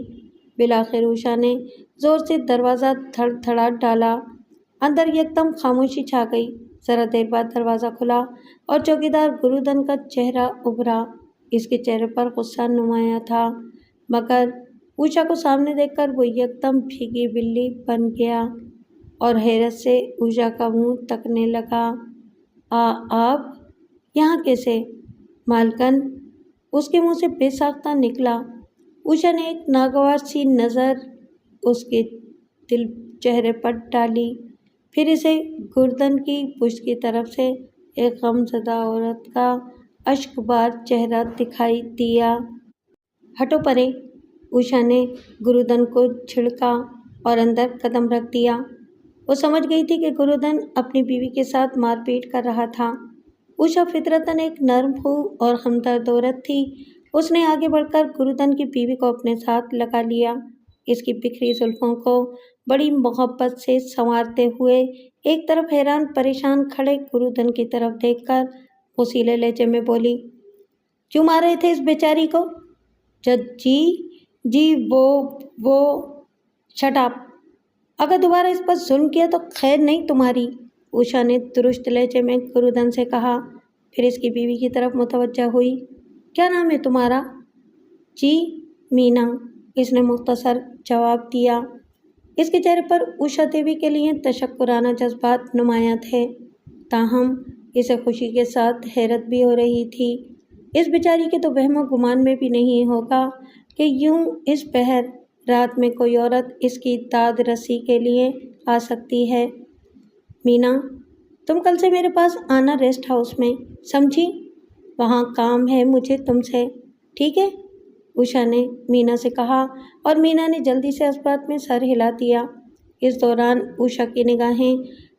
بالآخر عشاء نے زور سے دروازہ دھڑ دھڑا ڈالا۔ اندر یکدم خاموشی چھا گئی۔ ذرا دیر بعد دروازہ کھلا اور چوکیدار گرودن کا چہرہ ابھرا۔ اس کے چہرے پر غصہ نمایاں تھا، مگر عشاء کو سامنے دیکھ کر وہ یکدم بھیگی بلی بن گیا اور حیرت سے عشاء کا منہ تکنے لگا۔ آپ یہاں کیسے؟ مالکن، اس کے منہ سے بے ساختہ نکلا۔ عشاء نے ایک ناگوار سی نظر اس کے دل چہرے پر ڈالی، پھر اسے گردن کی پشت کی طرف سے ایک غمزدہ عورت کا اشک بار چہرہ دکھائی دیا۔ ہٹو پرے، عشاء نے گرودن کو جھڑکا اور اندر قدم رکھ دیا۔ وہ سمجھ گئی تھی کہ گرودن اپنی بیوی کے ساتھ مار پیٹ کر رہا تھا۔ عشاء فطرتاً ایک نرم روح اور ہمدرد عورت تھی۔ اس نے آگے بڑھ کر گرودن کی بیوی کو اپنے ساتھ لگا لیا۔ اس کی بکھری زلفوں کو بڑی محبت سے سنوارتے ہوئے ایک طرف حیران پریشان کھڑے گرودن کی طرف دیکھ کر غصیلے لہجے میں بولی، کیوں مار رہے تھے اس بیچاری کو؟ جی وہ شٹ اپ، اگر دوبارہ اس پر ظلم کیا تو خیر نہیں تمہاری، عشاء نے درشت لہجے میں گرودن سے کہا۔ پھر اس کی بیوی کی طرف متوجہ ہوئی، کیا نام ہے تمہارا؟ جی مینا، اس نے مختصر جواب دیا۔ اس کے چہرے پر عشاء دیوی کے لیے تشکرانہ جذبات نمایاں تھے، تاہم اسے خوشی کے ساتھ حیرت بھی ہو رہی تھی۔ اس بیچاری کے تو وہم و گمان میں بھی نہیں ہوگا کہ یوں اس پہر رات میں کوئی عورت اس کی داد رسی کے لیے آ سکتی ہے۔ مینا، تم کل سے میرے پاس آنا ریسٹ ہاؤس میں، سمجھی؟ وہاں کام ہے مجھے تم سے، ٹھیک ہے؟ عشاء نے مینا سے کہا اور مینا نے جلدی سے اس بات میں سر ہلا دیا۔ اس دوران عشاء کی نگاہیں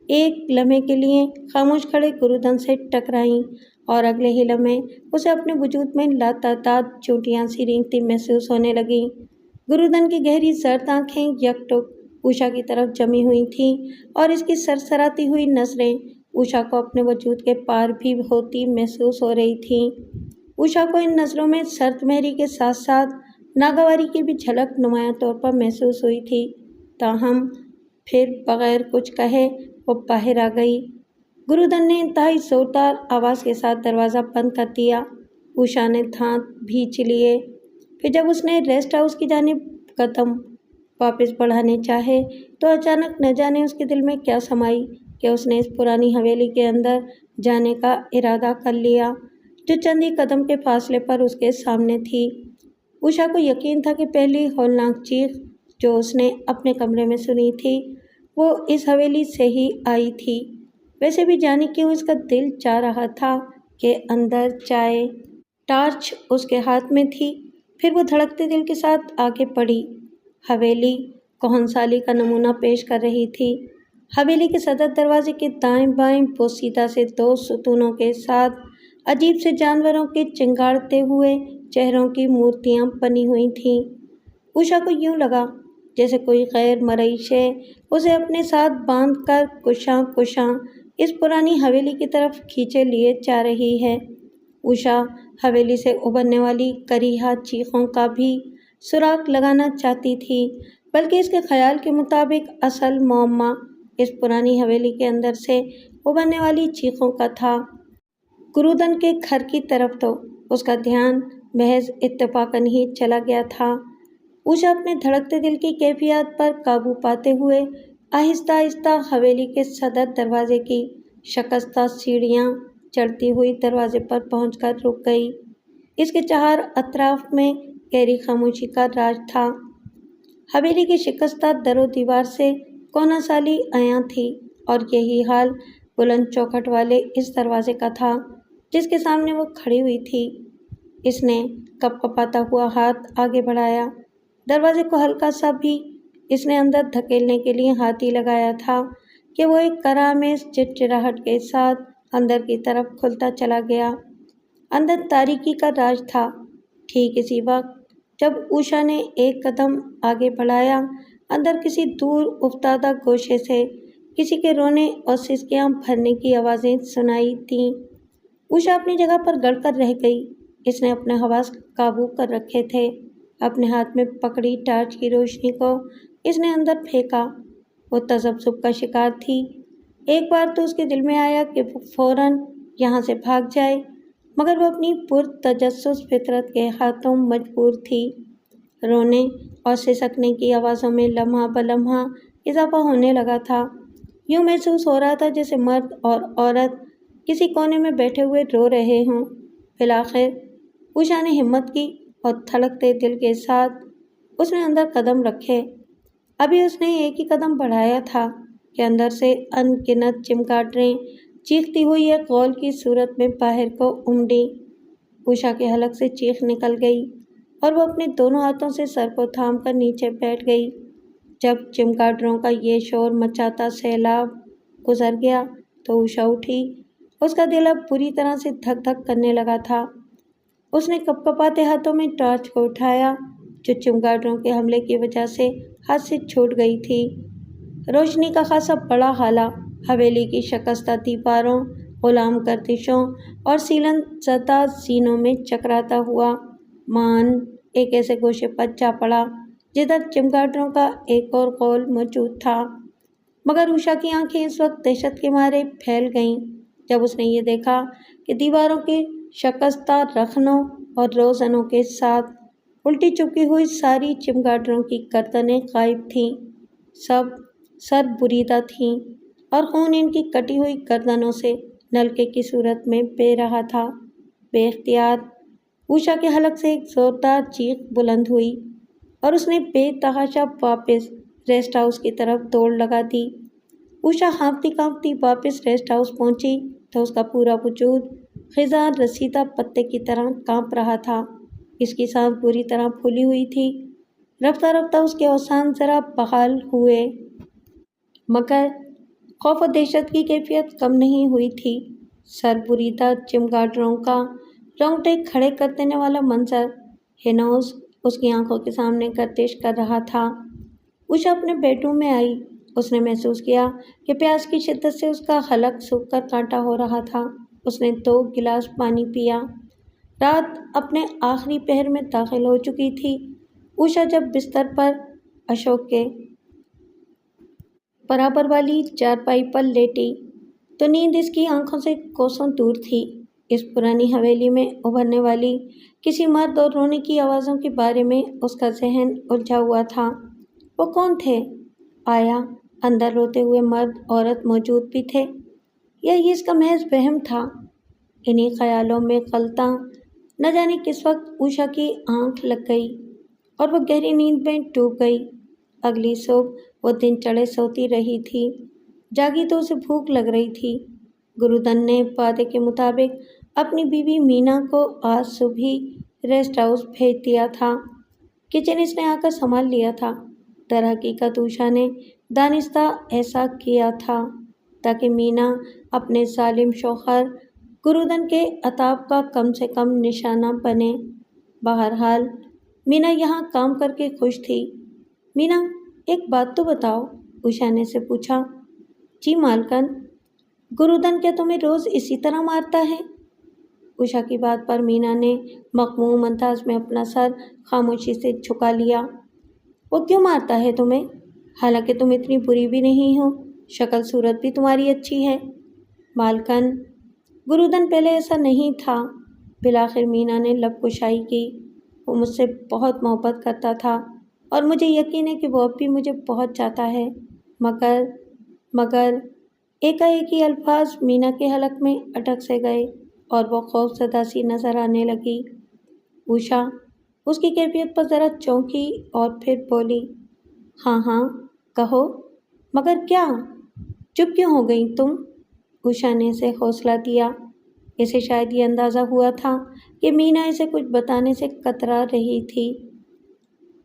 ایک لمحے کے لیے خاموش کھڑے گرودن سے ٹکرائیں اور اگلے ہی لمحے اسے اپنے وجود میں لاتعداد چونٹیاں سی رینگتی محسوس ہونے لگیں۔ گرودن کی گہری زرد آنکھیں یکٹک عشاء کی طرف جمی ہوئی تھیں اور اس کی سرسراتی ہوئی نظریں عشاء کو اپنے وجود کے پار بھی ہوتی محسوس ہو رہی تھیں۔ عشاء کو ان نظروں میں سرد مہری کے ساتھ ساتھ ناگواری کی بھی جھلک نمایاں طور پر محسوس ہوئی تھی، تاہم پھر بغیر کچھ کہے وہ باہر آ گئی۔ گرودن نے انتہائی زوردار آواز کے ساتھ دروازہ بند کر دیا उषा ने दांत भींच लिए। फिर जब उसने रेस्ट हाउस की जानिब कदम वापस बढ़ाने चाहे तो अचानक न जाने उसके दिल में क्या समाई कि उसने इस पुरानी हवेली के अंदर जाने का इरादा कर लिया, जो चंद ही कदम के फासले पर उसके सामने थी। उषा को यकीन था कि पहली हौलनाक चीख जो उसने अपने कमरे में सुनी थी वो इस हवेली से ही आई थी। वैसे भी जाने क्यों इसका दिल चाह रहा था कि अंदर जाए। टार्च उसके हाथ में थी। फिर वो धड़कते दिल के साथ आगे बढ़ी। हवेली कोहनसाली का नमूना पेश कर रही थी। हवेली के सदर दरवाजे के दाएं बाएं पोशीदा से 2 सुतूनों के साथ अजीब से जानवरों के चिंगाड़ते हुए चेहरों की मूर्तियां बनी हुई थीं। उषा को यूं लगा जैसे कोई गैर मरई शे उसे अपने साथ बांधकर कुशां कुशां इस पुरानी हवेली की तरफ खींचे लिए जा रही है। उषा हवेली से उभरने वाली करीहा चीखों का भी सुराग लगाना चाहती थी, बल्कि इसके ख्याल के मुताबिक असल मौमा इस पुरानी हवेली के अंदर से उभरने वाली चीखों का था। गुरुदन के घर की तरफ तो उसका ध्यान महज इत्तेफाकन ही चला गया था। उषा अपने धड़कते दिल की कैफियत पर काबू पाते हुए आहिस्ता आहिस्ता हवेली के सदर दरवाजे की शकस्ता सीढ़ियाँ चढ़ती हुई दरवाजे पर पहुंचकर रुक गई। इसके चार अतराफ में गहरी खामोशी का राज था। हवेली की शिकस्ता दरो दीवार से कोनासाली आया थी और यही हाल बुलंद चौखट वाले इस दरवाजे का था जिसके सामने वो खड़ी हुई थी। इसने कपकपाता हुआ हाथ आगे बढ़ाया। दरवाजे को हल्का सा भी इसने अंदर धकेलने के लिए हाथ ही लगाया था कि वो एक करामेश चिड़चिड़ाहट के साथ अंदर की तरफ खुलता चला गया। अंदर तारीकी का राज था। ठीक इसी वक्त जब उषा ने एक कदम आगे बढ़ाया, अंदर किसी दूर उफ्तादा गोशे से किसी के रोने और सिसकियां भरने की आवाज़ें सुनाई थीं। उषा अपनी जगह पर गड़कर रह गई। इसने अपने हवास काबू कर रखे थे। अपने हाथ में पकड़ी टार्च की रोशनी को इसने अंदर फेंका। वो तजब्जुब का शिकार थी। एक बार तो उसके दिल में आया कि वो फौरन यहाँ से भाग जाए, मगर वो अपनी पुरतजस्सुस फितरत के हाथों मजबूर थी। रोने और सिसकने की आवाज़ों में लम्हा बलम्हा इजाफा होने लगा था। यूँ महसूस हो रहा था जैसे मर्द और औरत किसी कोने में बैठे हुए रो रहे हों। फिलाखिर उषा ने हिम्मत की और धड़कते दिल के साथ उसने अंदर कदम रखे। अभी उसने एक ही कदम बढ़ाया था कि अंदर से अनगिनत चिमगादड़ें चीखती हुई एक गौल की सूरत में बाहर को उमड़ी। उषा के हलक से चीख निकल गई और वो अपने दोनों हाथों से सर को थाम कर नीचे बैठ गई। जब चिमगादड़ों का ये शोर मचाता सैलाब गुजर गया तो उषा उठी। उसका दिल अब बुरी तरह से धक धक करने लगा था। उसने कपकपाते हाथों में टॉर्च को उठाया जो चिमगादड़ों के हमले की वजह से हाथ से छूट गई थी। रोशनी का खासा बड़ा हाला हवेली की शकस्ता दीवारों, गुलाम गर्दिशों और सीलन ज़दा जीनों में चकराता हुआ मान एक ऐसे गोशे पर जा पड़ा जिधर चिमगादड़ों का एक और कौल मौजूद था। मगर उषा की आंखें इस वक्त दहशत के मारे फैल गईं जब उसने ये देखा कि दीवारों के शकस्ता रखनों और रोज़नों के साथ उल्टी चुपकी हुई सारी चिमगादड़ों की गर्दनें गायब थीं। सब सर बुरीदा थीं और खून इनकी कटी हुई गर्दनों से नलके की सूरत में बह रहा था। बेख्तियार उषा के हलक से एक जोरदार चीख बुलंद हुई और उसने बेतहाशा वापस रेस्ट हाउस की तरफ दौड़ लगा दी। उषा हाँफती काँपती वापस रेस्ट हाउस पहुंची तो उसका पूरा वजूद खिज़ां रसीदा पत्ते की तरह काँप रहा था। इसकी सांस बुरी तरह फूली हुई थी। रफ्ता रफ्ता उसके औसान ज़रा बहाल हुए, मगर खौफ और दहशत की कैफियत कम नहीं हुई थी। सर बुरीदा चिमगादड़ों का रोंगटे खड़े कर देने वाला मंजर हिनोज उसकी आंखों के सामने गर्दिश कर रहा था। उषा अपने बेडरूम में आई। उसने महसूस किया कि प्यास की शिद्दत से उसका हलक सूखकर कांटा हो रहा था। उसने 2 गिलास पानी पिया। रात अपने आखिरी पहर में दाखिल हो चुकी थी। उषा जब बिस्तर पर अशोक के बराबर वाली चारपाई पर लेटी तो नींद इसकी आंखों से कोसों दूर थी। इस पुरानी हवेली में उभरने वाली किसी मर्द और रोने की आवाज़ों के बारे में उसका जहन उलझा हुआ था। वो कौन थे? आया अंदर रोते हुए मर्द औरत मौजूद भी थे या ये इसका महज वहम था? इन्हीं ख्यालों में खलता न जाने किस वक्त उषा की आंख लग गई और वह गहरी नींद में डूब गई। अगली सुबह वो दिन चढ़े सोती रही थी। जागी तो उसे भूख लग रही थी। गुरुदन ने वादे के मुताबिक अपनी बीवी मीना को आज सुबह ही रेस्ट हाउस भेज दिया था। किचन इसने आकर संभाल लिया था। दर हकीकत उषा ने दानिस्ता ऐसा किया था ताकि मीना अपने जालिम शौहर गुरुदन के अताब का कम से कम निशाना बने। बहरहाल मीना यहाँ काम करके खुश थी। मीना, एक बात तो बताओ, उषा ने से पूछा। जी मालकन। गुरुदन क्या तुम्हें रोज़ इसी तरह मारता है? उषा की बात पर मीना ने मखमूम अंदाज में अपना सर खामोशी से झुका लिया। वो क्यों मारता है तुम्हें? हालांकि तुम इतनी बुरी भी नहीं हो, शक्ल सूरत भी तुम्हारी अच्छी है। मालकन, गुरुदन पहले ऐसा नहीं था। बिलाखिर मीना ने लब कुशाई की। वो मुझसे बहुत मोहब्बत करता था और मुझे यकीन है कि वो अब भी मुझे बहुत चाहता है। मगर एकाएक ही अल्फाज मीना के हलक में अटक से गए और वो खौफज़दा सी नज़र आने लगी। उषा उसकी कैफियत पर ज़रा चौंकी और फिर बोली, हाँ हाँ कहो, मगर क्या? चुप क्यों हो गई तुम? उषा ने इसे हौसला दिया। इसे शायद ये अंदाज़ा हुआ था कि मीना इसे कुछ बताने से कतरा रही थी।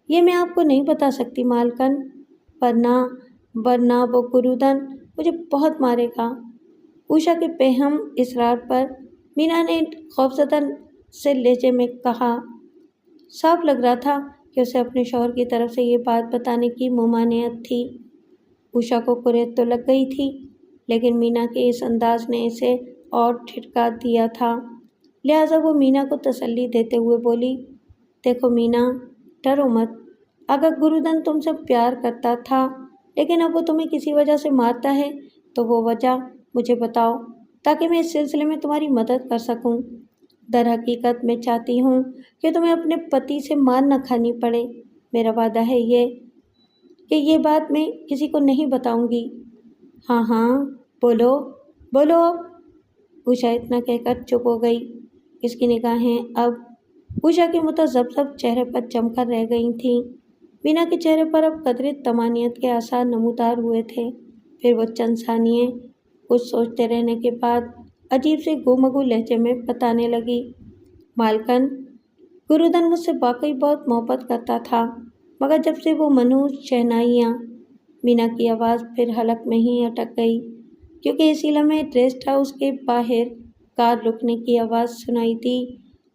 ये मैं आपको नहीं बता सकती मालकन, वरना वो गुरुदन मुझे बहुत मारेगा। उषा के बेहम इसरार पर मीना ने खौफज़दा से लहजे में कहा। साफ लग रहा था कि उसे अपने शौहर की तरफ से ये बात बताने की मुमानियत थी। उषा को कुरेद तो लग गई थी, लेकिन मीना के इस अंदाज ने इसे और ठिठका दिया था। लिहाजा वो मीना को तसल्ली देते हुए बोली, देखो मीना, डरो मत। अगर गुरुदन तुमसे प्यार करता था लेकिन अब वो तुम्हें किसी वजह से मारता है तो वो वजह मुझे बताओ ताकि मैं इस सिलसिले में तुम्हारी मदद कर सकूं। दर हकीकत मैं चाहती हूँ कि तुम्हें अपने पति से मार न खानी पड़े। मेरा वादा है ये बात मैं किसी को नहीं बताऊंगी। हाँ हाँ बोलो बोलो अब। उषा इतना कहकर चुप हो गई। इसकी निगाहें अब उषा के मुतज़ब्ज़ब चेहरे पर जमकर रह गई थीं। मीना के चेहरे पर अब कदरे तमानियत के आसार नमूदार हुए थे। फिर वो चंद सानिये कुछ सोचते रहने के बाद अजीब से गुमगु लहजे में बताने लगी, मालकन, गुरुदन मुझसे वाकई बहुत मोहब्बत करता था, मगर जब से वो मनहूस शहनाइयाँ। मीना की आवाज़ फिर हलक में ही अटक गई क्योंकि इसी लम्हे रेस्ट हाउस के बाहर कार रुकने की आवाज़ सुनाई दी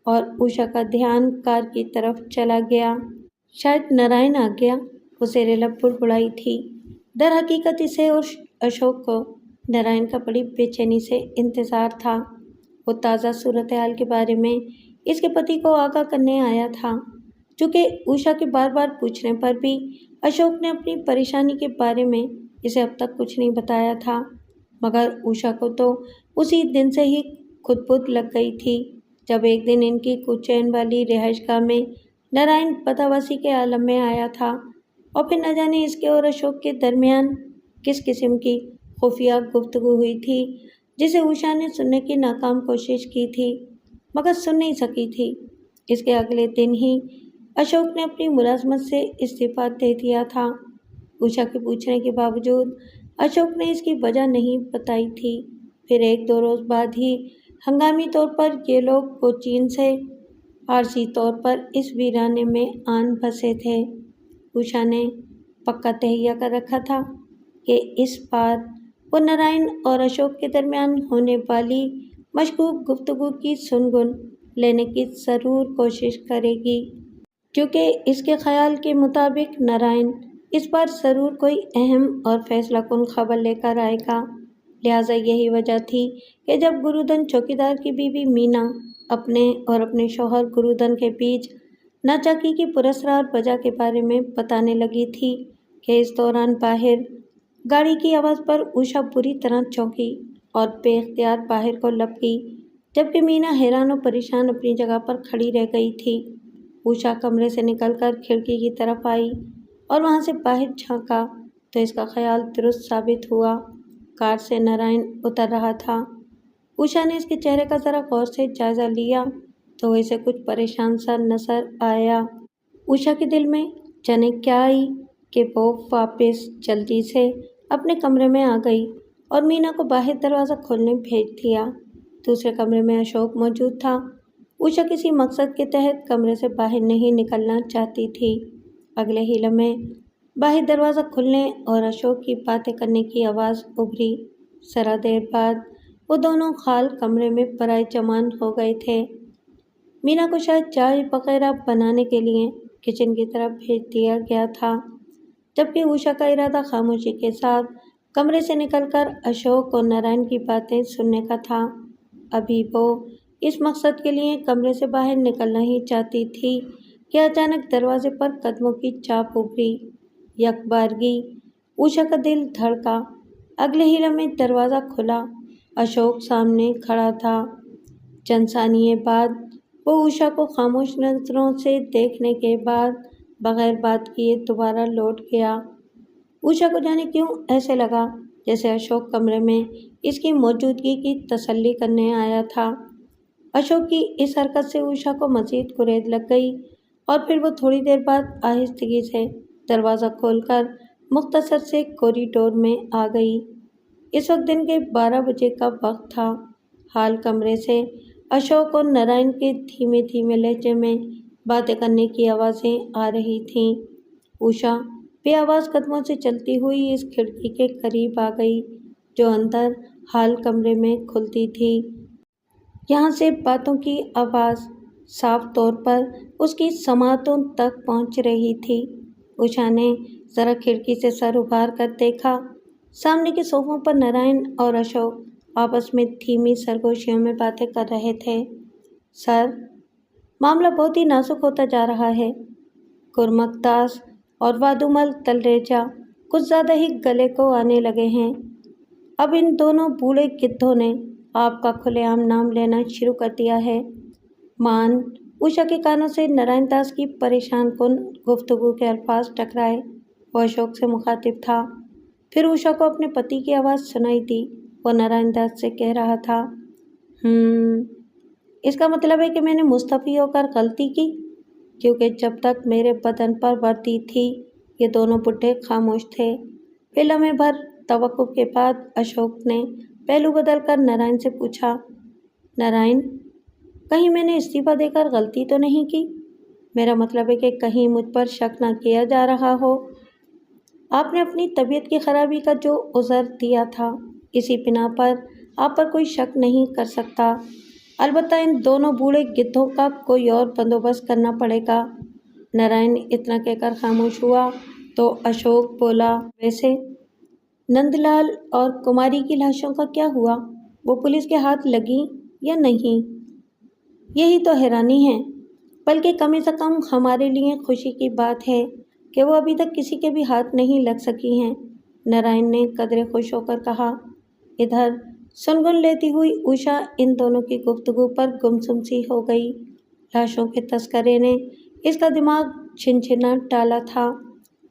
और उषा का ध्यान कार की तरफ चला गया। शायद नारायण आ गया, उसे रेलब बुड़बुड़ाई थी। दर हकीकत इसे और अशोक को नारायण का बड़ी बेचैनी से इंतज़ार था। वो ताज़ा सूरत हाल के बारे में इसके पति को आगाह करने आया था। चूँकि उषा के बार बार पूछने पर भी अशोक ने अपनी परेशानी के बारे में इसे अब तक कुछ नहीं बताया था, मगर उषा को तो उसी दिन से ही खुदबुद लग गई थी जब एक दिन इनकी कुचैन वाली रिहाइशगाह में नारायण बदहवासी के आलम में आया था और फिर न जाने इसके और अशोक के दरमियान किस किस्म की खुफिया गुफ्तगू हुई थी जिसे उषा ने सुनने की नाकाम कोशिश की थी मगर सुन नहीं सकी थी। इसके अगले दिन ही अशोक ने अपनी मुलाजमत से इस्तीफा दे दिया था। उषा के पूछने के बावजूद अशोक ने इसकी वजह नहीं बताई थी। फिर एक दो रोज़ बाद ही हंगामी तौर पर ये लोग कोचीन से आरजी तौर पर इस वीराने में आन बसे थे। उषा ने पक्का तहैया कर रखा था कि इस बार वो नारायण और अशोक के दरमियान होने वाली मशकूक गुफ्तगू की सुनगुन लेने की ज़रूर कोशिश करेगी, क्योंकि इसके ख्याल के मुताबिक नारायण इस बार ज़रूर कोई अहम और फैसला कुन खबर लेकर आएगा। लिहाजा यही वजह थी कि जब गुरुदन चौकीदार की बीवी मीना अपने और अपने शौहर गुरुदन के बीच नाचाकी की पुरस्कार वजह के बारे में बताने लगी थी कि इस दौरान बाहर गाड़ी की आवाज़ पर उषा बुरी तरह चौंकी और बेख्तियार बाहर को लपकी। जबकि मीना हैरान और परेशान अपनी जगह पर खड़ी रह गई थी। उषा कमरे से निकलकर खिड़की की तरफ आई और वहां से बाहर झांका तो इसका ख्याल दुरुस्त साबित हुआ। कार से नारायण उतर रहा था। उषा ने इसके चेहरे का जरा गौर से जायजा लिया तो इसे कुछ परेशान सा नजर आया। उषा के दिल में जाने क्या आई कि वो वापस जल्दी से अपने कमरे में आ गई और मीना को बाहर दरवाज़ा खोलने भेज दिया। दूसरे कमरे में अशोक मौजूद था। उषा किसी मकसद के तहत कमरे से बाहर नहीं निकलना चाहती थी। अगले ही लम्हे बाहर दरवाज़ा खुलने और अशोक की बातें करने की आवाज़ उभरी। जरा देर बाद वो दोनों खाल कमरे में पराए जमान हो गए थे। मीना को शायद चाय वगैरह बनाने के लिए किचन की तरफ भेज दिया गया था, जबकि उषा का इरादा खामोशी के साथ कमरे से निकलकर अशोक और नारायण की बातें सुनने का था। अभी वो इस मकसद के लिए कमरे से बाहर निकलना ही चाहती थी कि अचानक दरवाजे पर कदमों की चाप उभरी। यकबारगी उषा का दिल धड़का। अगले ही लम्हे दरवाज़ा खुला। अशोक सामने खड़ा था। चंद सानिये बाद वो उषा को खामोश नजरों से देखने के बाद बगैर बात किए दोबारा लौट गया। उषा को जाने क्यों ऐसे लगा जैसे अशोक कमरे में इसकी मौजूदगी की तसल्ली करने आया था। अशोक की इस हरकत से उषा को मज़ीद गुरेज लग गई और फिर वो थोड़ी देर बाद आहिस्तगी से दरवाज़ा खोलकर मुख्तसर से कॉरिडोर में आ गई। इस वक्त दिन के 12 बजे का वक्त था। हाल कमरे से अशोक और नारायण के धीमे धीमे लहजे में बातें करने की आवाज़ें आ रही थीं। उषा बेआवाज़ कदमों से चलती हुई इस खिड़की के करीब आ गई जो अंदर हाल कमरे में खुलती थी। यहाँ से बातों की आवाज़ साफ तौर पर उसकी समातों तक पहुँच रही थी। उषा ने ज़रा खिड़की से सर उभार कर देखा। सामने के सोफों पर नारायण और अशोक आपस में धीमी सरगोशियों में बातें कर रहे थे। सर, मामला बहुत ही नाजुक होता जा रहा है। गुरमुखदास और वादुमल तलरेजा कुछ ज़्यादा ही गले को आने लगे हैं। अब इन दोनों बूढ़े गिद्धों ने आपका खुलेआम नाम लेना शुरू कर दिया है। मान उषा के कानों से नारायण दास की परेशान कुन गुफ्तगू के अल्फाज टकराए। वो अशोक से मुखातिब था। फिर उषा को अपने पति की आवाज़ सुनाई दी। वो नारायण दास से कह रहा था, इसका मतलब है कि मैंने मुस्तफ़ी होकर गलती की, क्योंकि जब तक मेरे बदन पर वर्दी थी ये दोनों बुढ़े खामोश थे। फिर लम्हे भर तवक्कुफ के बाद अशोक ने पहलू बदल कर नारायण से पूछा, नारायण, कहीं मैंने इस्तीफ़ा देकर गलती तो नहीं की? मेरा मतलब है कि कहीं मुझ पर शक न किया जा रहा हो। आपने अपनी तबीयत की खराबी का जो उज़र दिया था, इसी बिना पर आप पर कोई शक नहीं कर सकता। अलबत्ता इन दोनों बूढ़े गिद्धों का कोई और बंदोबस्त करना पड़ेगा। नारायण इतना कहकर खामोश हुआ तो अशोक बोला, वैसे नंदलाल और कुमारी की लाशों का क्या हुआ? वो पुलिस के हाथ लगी या नहीं? यही तो हैरानी है। बल्कि कम से कम हमारे लिए खुशी की बात है कि वो अभी तक किसी के भी हाथ नहीं लग सकी हैं। नारायण ने कदरे खुश होकर कहा। इधर सुनगुन लेती हुई उषा इन दोनों की गुफ्तगू पर गुमसुम सी हो गई। लाशों के तस्करे ने इसका दिमाग छिनछिना डाला था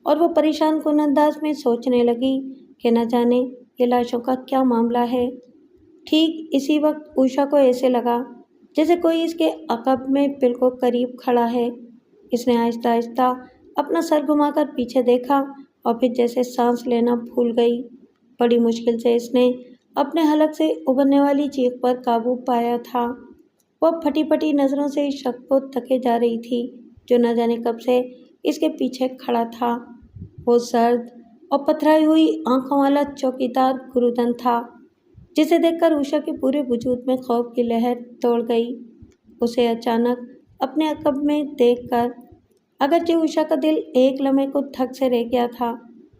और वो परेशान कुन अंदाज में सोचने लगी कि न जाने ये लाशों का क्या मामला है। ठीक इसी वक्त उषा को ऐसे लगा जैसे कोई इसके अकब में बिल्कुल करीब खड़ा है। इसने आहिस्ता आहिस्ता अपना सर घुमाकर पीछे देखा और फिर जैसे सांस लेना भूल गई। बड़ी मुश्किल से इसने अपने हलक से उभरने वाली चीख पर काबू पाया था। वह फटी फटी नज़रों से इस शख्स को तके जा रही थी जो न जाने कब से इसके पीछे खड़ा था। वो सर्द और पथराई हुई आंखों वाला चौकीदार गुरुदन था जिसे देखकर उषा के पूरे वजूद में खौफ की लहर दौड़ गई। उसे अचानक अपने अकब में देखकर अगरचे उषा का दिल एक लम्हे को धक से रह गया था,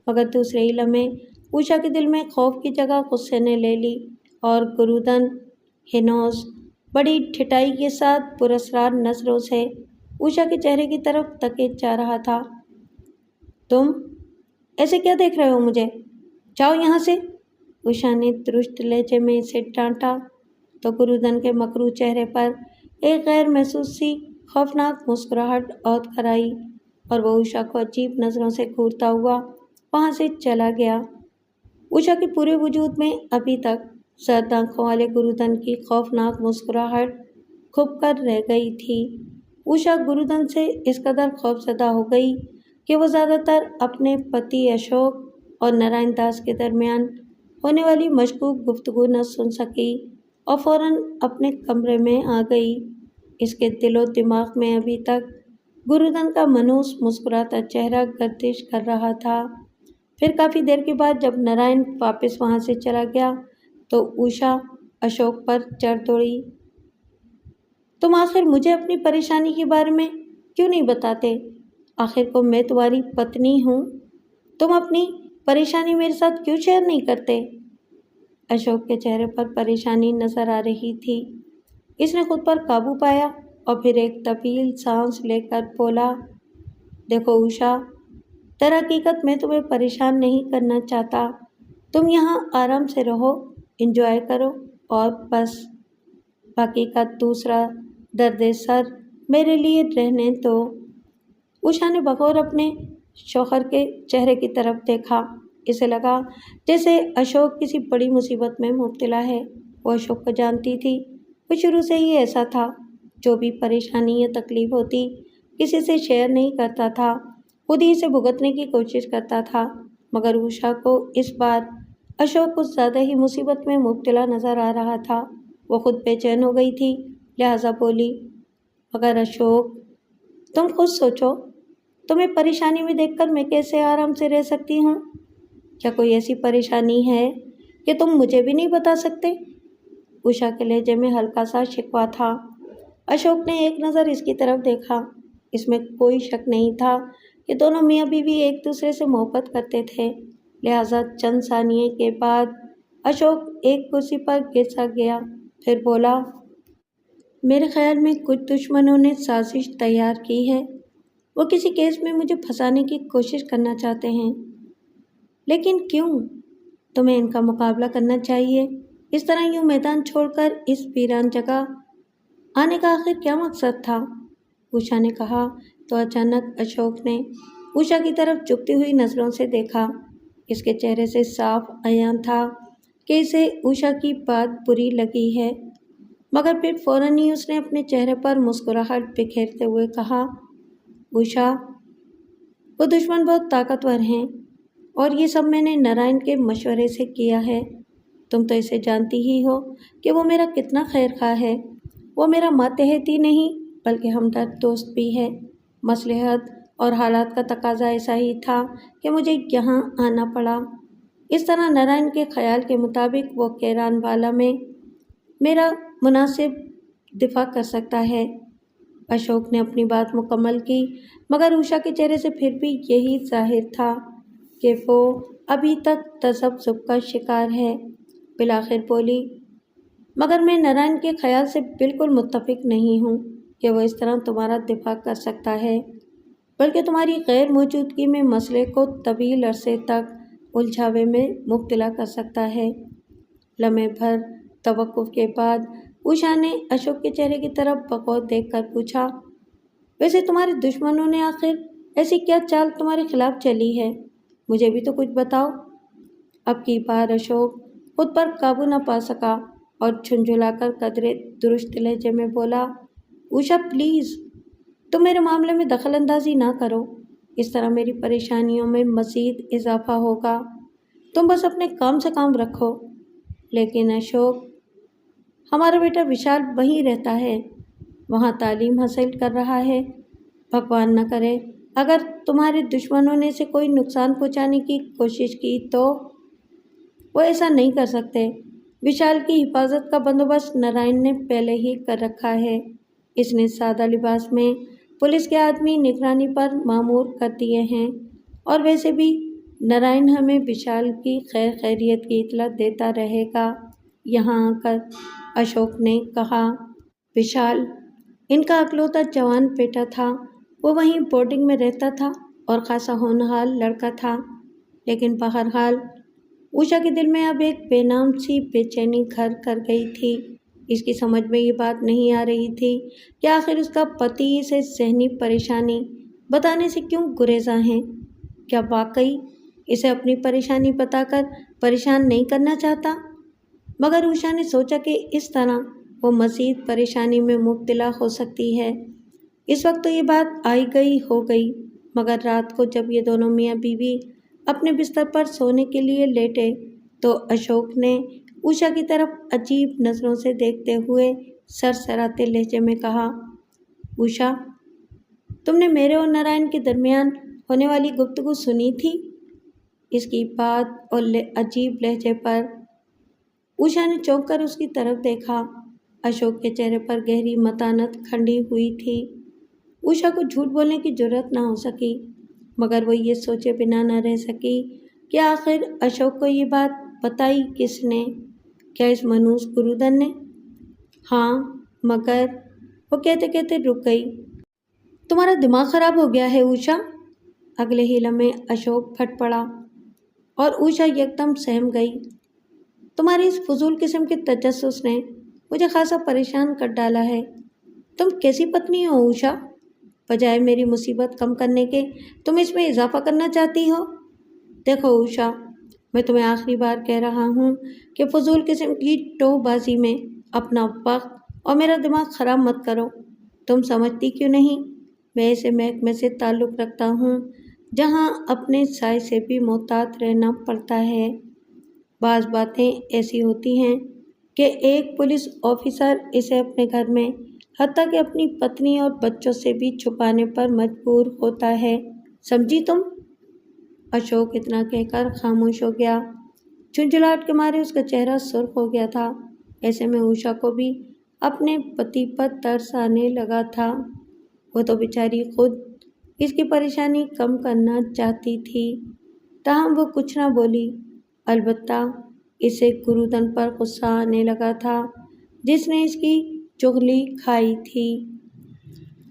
मगर दूसरे ही लम्हे उषा के दिल में खौफ की जगह गुस्से ने ले ली और गुरुदन हिनोस बड़ी ठिठाई के साथ पुरस्कार नजरों से उषा के चेहरे की तरफ तके जा रहा था। तुम ऐसे क्या देख रहे हो मुझे? जाओ यहाँ से, उषा ने दुरुस्त लहजे में इसे डांटा। तो गुरुधन के मकरू चेहरे पर एक गैर महसूस सी खौफनाक मुस्कुराहट औध कर आई और वो उषा को अजीब नज़रों से घूरता हुआ वहाँ से चला गया। उषा के पूरे वजूद में अभी तक सर्द आंखों वाले गुरुधन की खौफनाक मुस्कुराहट खुप कर रह गई थी। उषा गुरुधन से इस कदर खौफजदा हो गई कि वो ज़्यादातर अपने पति अशोक और नारायण दास के दरमियान होने वाली मशकूक गुफ्तगू न सुन सकी और फ़ौरन अपने कमरे में आ गई। इसके दिलो दिमाग में अभी तक गुरुधन का मनहूस मुस्कुराता चेहरा गर्दिश कर रहा था। फिर काफ़ी देर के बाद जब नारायण वापस वहाँ से चला गया तो उषा अशोक पर चढ़ दौड़ी। तुम आखिर मुझे अपनी परेशानी के बारे में क्यों नहीं बताते? आखिर को मैं तुम्हारी पत्नी हूँ। तुम अपनी परेशानी मेरे साथ क्यों शेयर नहीं करते? अशोक के चेहरे पर परेशानी नजर आ रही थी। इसने खुद पर काबू पाया और फिर एक तवील सांस लेकर बोला, देखो उषा, दरहकीकत मैं तुम्हें परेशान नहीं करना चाहता। तुम यहाँ आराम से रहो, एंजॉय करो और बस। बाकी का दूसरा दर्द सर मेरे लिए रहने दो। उषा ने बगौर अपने शौहर के चेहरे की तरफ देखा। इसे लगा जैसे अशोक किसी बड़ी मुसीबत में मुब्तला है। वो अशोक को जानती थी। वो शुरू से ही ऐसा था। जो भी परेशानी या तकलीफ होती किसी से शेयर नहीं करता था, खुद ही इसे भुगतने की कोशिश करता था। मगर उषा को इस बार अशोक कुछ ज़्यादा ही मुसीबत में मुब्तला नज़र आ रहा था। वो खुद बेचैन हो गई थी, लिहाजा बोली, मगर अशोक, तुम खुद सोचो, तुम्हें परेशानी में देखकर मैं कैसे आराम से रह सकती हूँ? क्या कोई ऐसी परेशानी है कि तुम मुझे भी नहीं बता सकते? उषा के लहजे में हल्का सा शिकवा था। अशोक ने एक नज़र इसकी तरफ देखा। इसमें कोई शक नहीं था कि दोनों मियाँ बीवी एक दूसरे से मोहब्बत करते थे। लिहाजा चंद सानिये के बाद अशोक एक कुर्सी पर गिर सा गया। फिर बोला, मेरे ख्याल में कुछ दुश्मनों ने साजिश तैयार की है। वो किसी केस में मुझे फंसाने की कोशिश करना चाहते हैं। लेकिन क्यों? तुम्हें इनका मुकाबला करना चाहिए। इस तरह यूँ मैदान छोड़कर इस वीरान जगह आने का आखिर क्या मकसद था? उषा ने कहा तो अचानक अशोक ने उषा की तरफ झुकती हुई नज़रों से देखा। इसके चेहरे से साफ अयान था कि इसे उषा की बात बुरी लगी है। मगर फिर फ़ौरन ही उसने अपने चेहरे पर मुस्कुराहट बिखेरते हुए कहा, उषा, वो दुश्मन बहुत ताकतवर हैं और ये सब मैंने नारायण के मशवरे से किया है। तुम तो इसे जानती ही हो कि वो मेरा कितना खैर खा है। वो मेरा मातहत ही नहीं बल्कि हमदर्द दोस्त भी है। मसलहत और हालात का तकाजा ऐसा ही था कि मुझे यहाँ आना पड़ा। इस तरह नारायण के ख्याल के मुताबिक वो कैरान वाला में मेरा मुनासिब दिफा कर सकता है। अशोक ने अपनी बात मुकम्मल की, मगर उषा के चेहरे से फिर भी यही जाहिर था कि वो अभी तक तसब्जुब का शिकार है। बिलाखिर बोली, मगर मैं नारायण के ख्याल से बिल्कुल मुत्तफिक नहीं हूँ कि वो इस तरह तुम्हारा दिफा कर सकता है, बल्कि तुम्हारी गैर मौजूदगी में मसले को तवील अरसे तक उलझावे में मुब्तला कर सकता है। लम्हे भर तवक्कुफ के बाद उषा ने अशोक के चेहरे की तरफ बगौर देखकर पूछा, वैसे तुम्हारे दुश्मनों ने आखिर ऐसी क्या चाल तुम्हारे खिलाफ चली है? मुझे भी तो कुछ बताओ। अब की बार अशोक खुद पर काबू न पा सका और झुंझुलाकर कदरे दुरुस्त लहजे में बोला, उषा प्लीज़, तुम मेरे मामले में दखल अंदाजी ना करो। इस तरह मेरी परेशानियों में मज़ीद इजाफा होगा। तुम बस अपने काम से काम रखो। लेकिन अशोक, हमारा बेटा विशाल वहीं रहता है, वहाँ तालीम हासिल कर रहा है। भगवान न करे अगर तुम्हारे दुश्मनों ने इसे कोई नुकसान पहुँचाने की कोशिश की तो वो ऐसा नहीं कर सकते। विशाल की हिफाजत का बंदोबस्त नारायण ने पहले ही कर रखा है। इसने सादा लिबास में पुलिस के आदमी निगरानी पर मामूर कर दिए हैं और वैसे भी नारायण हमें विशाल की खैर खैरियत की इतला देता रहेगा। यहाँ आकर अशोक ने कहा, विशाल इनका अकलौता जवान बेटा था। वो वहीं बोर्डिंग में रहता था और ख़ासा होनहार लड़का था। लेकिन बहरहाल उषा के दिल में अब एक बेनाम सी बेचैनी घर कर गई थी। اس کی سمجھ میں یہ بات نہیں آ رہی تھی کہ آخر اس کا پتی اسے ذہنی پریشانی بتانے سے کیوں گریزاں ہیں۔ کیا واقعی اسے اپنی پریشانی بتا کر پریشان نہیں کرنا چاہتا؟ مگر اوشا نے سوچا کہ اس طرح وہ مزید پریشانی میں مبتلا ہو سکتی ہے۔ اس وقت تو یہ بات آئی گئی ہو گئی، مگر رات کو جب یہ دونوں میاں بیوی اپنے بستر پر سونے کے لیے لیٹے تو اشوک نے اوشا کی طرف عجیب نظروں سے دیکھتے ہوئے سرسراتے لہجے میں کہا، اوشا، تم نے میرے اور نارائن کے درمیان ہونے والی گفتگو سنی تھی؟ اس کی بات اور عجیب لہجے پر اوشا نے چونک کر اس کی طرف دیکھا۔ اشوک کے چہرے پر گہری متانت کھنڈی ہوئی تھی۔ اوشا کو جھوٹ بولنے کی جرأت نہ ہو سکی، مگر وہ یہ سوچے بنا نہ رہ سکی کہ آخر اشوک کو یہ بات بتائی کس نے؟ کیا اس منحوس گرودن نے؟ ہاں، مگر وہ کہتے کہتے رک گئی۔ تمہارا دماغ خراب ہو گیا ہے اوشا؟ اگلے ہی لمحے اشوک پھٹ پڑا اور اوشا یکدم سہم گئی۔ تمہاری اس فضول قسم کے تجسس نے مجھے خاصا پریشان کر ڈالا ہے۔ تم کیسی پتنی ہو اوشا؟ بجائے میری مصیبت کم کرنے کے تم اس میں اضافہ کرنا چاہتی ہو۔ دیکھو اوشا، میں تمہیں آخری بار کہہ رہا ہوں کہ فضول قسم کی ٹو بازی میں اپنا وقت اور میرا دماغ خراب مت کرو۔ تم سمجھتی کیوں نہیں؟ میں ایسے محکمے سے تعلق رکھتا ہوں جہاں اپنے سائے سے بھی محتاط رہنا پڑتا ہے۔ بعض باتیں ایسی ہوتی ہیں کہ ایک پولیس آفیسر اسے اپنے گھر میں حتیٰ کہ اپنی پتنی اور بچوں سے بھی چھپانے پر مجبور ہوتا ہے، سمجھی تم؟ اشوک اتنا کہہ کر خاموش ہو گیا۔ جھنجھلاہٹ کے مارے اس کا چہرہ سرخ ہو گیا تھا۔ ایسے میں اوشا کو بھی اپنے پتی پر ترس آنے لگا تھا۔ وہ تو بیچاری خود اس کی پریشانی کم کرنا چاہتی تھی، تاہم وہ کچھ نہ بولی۔ البتہ اسے گرودن پر غصہ آنے لگا تھا جس نے اس کی چغلی کھائی تھی۔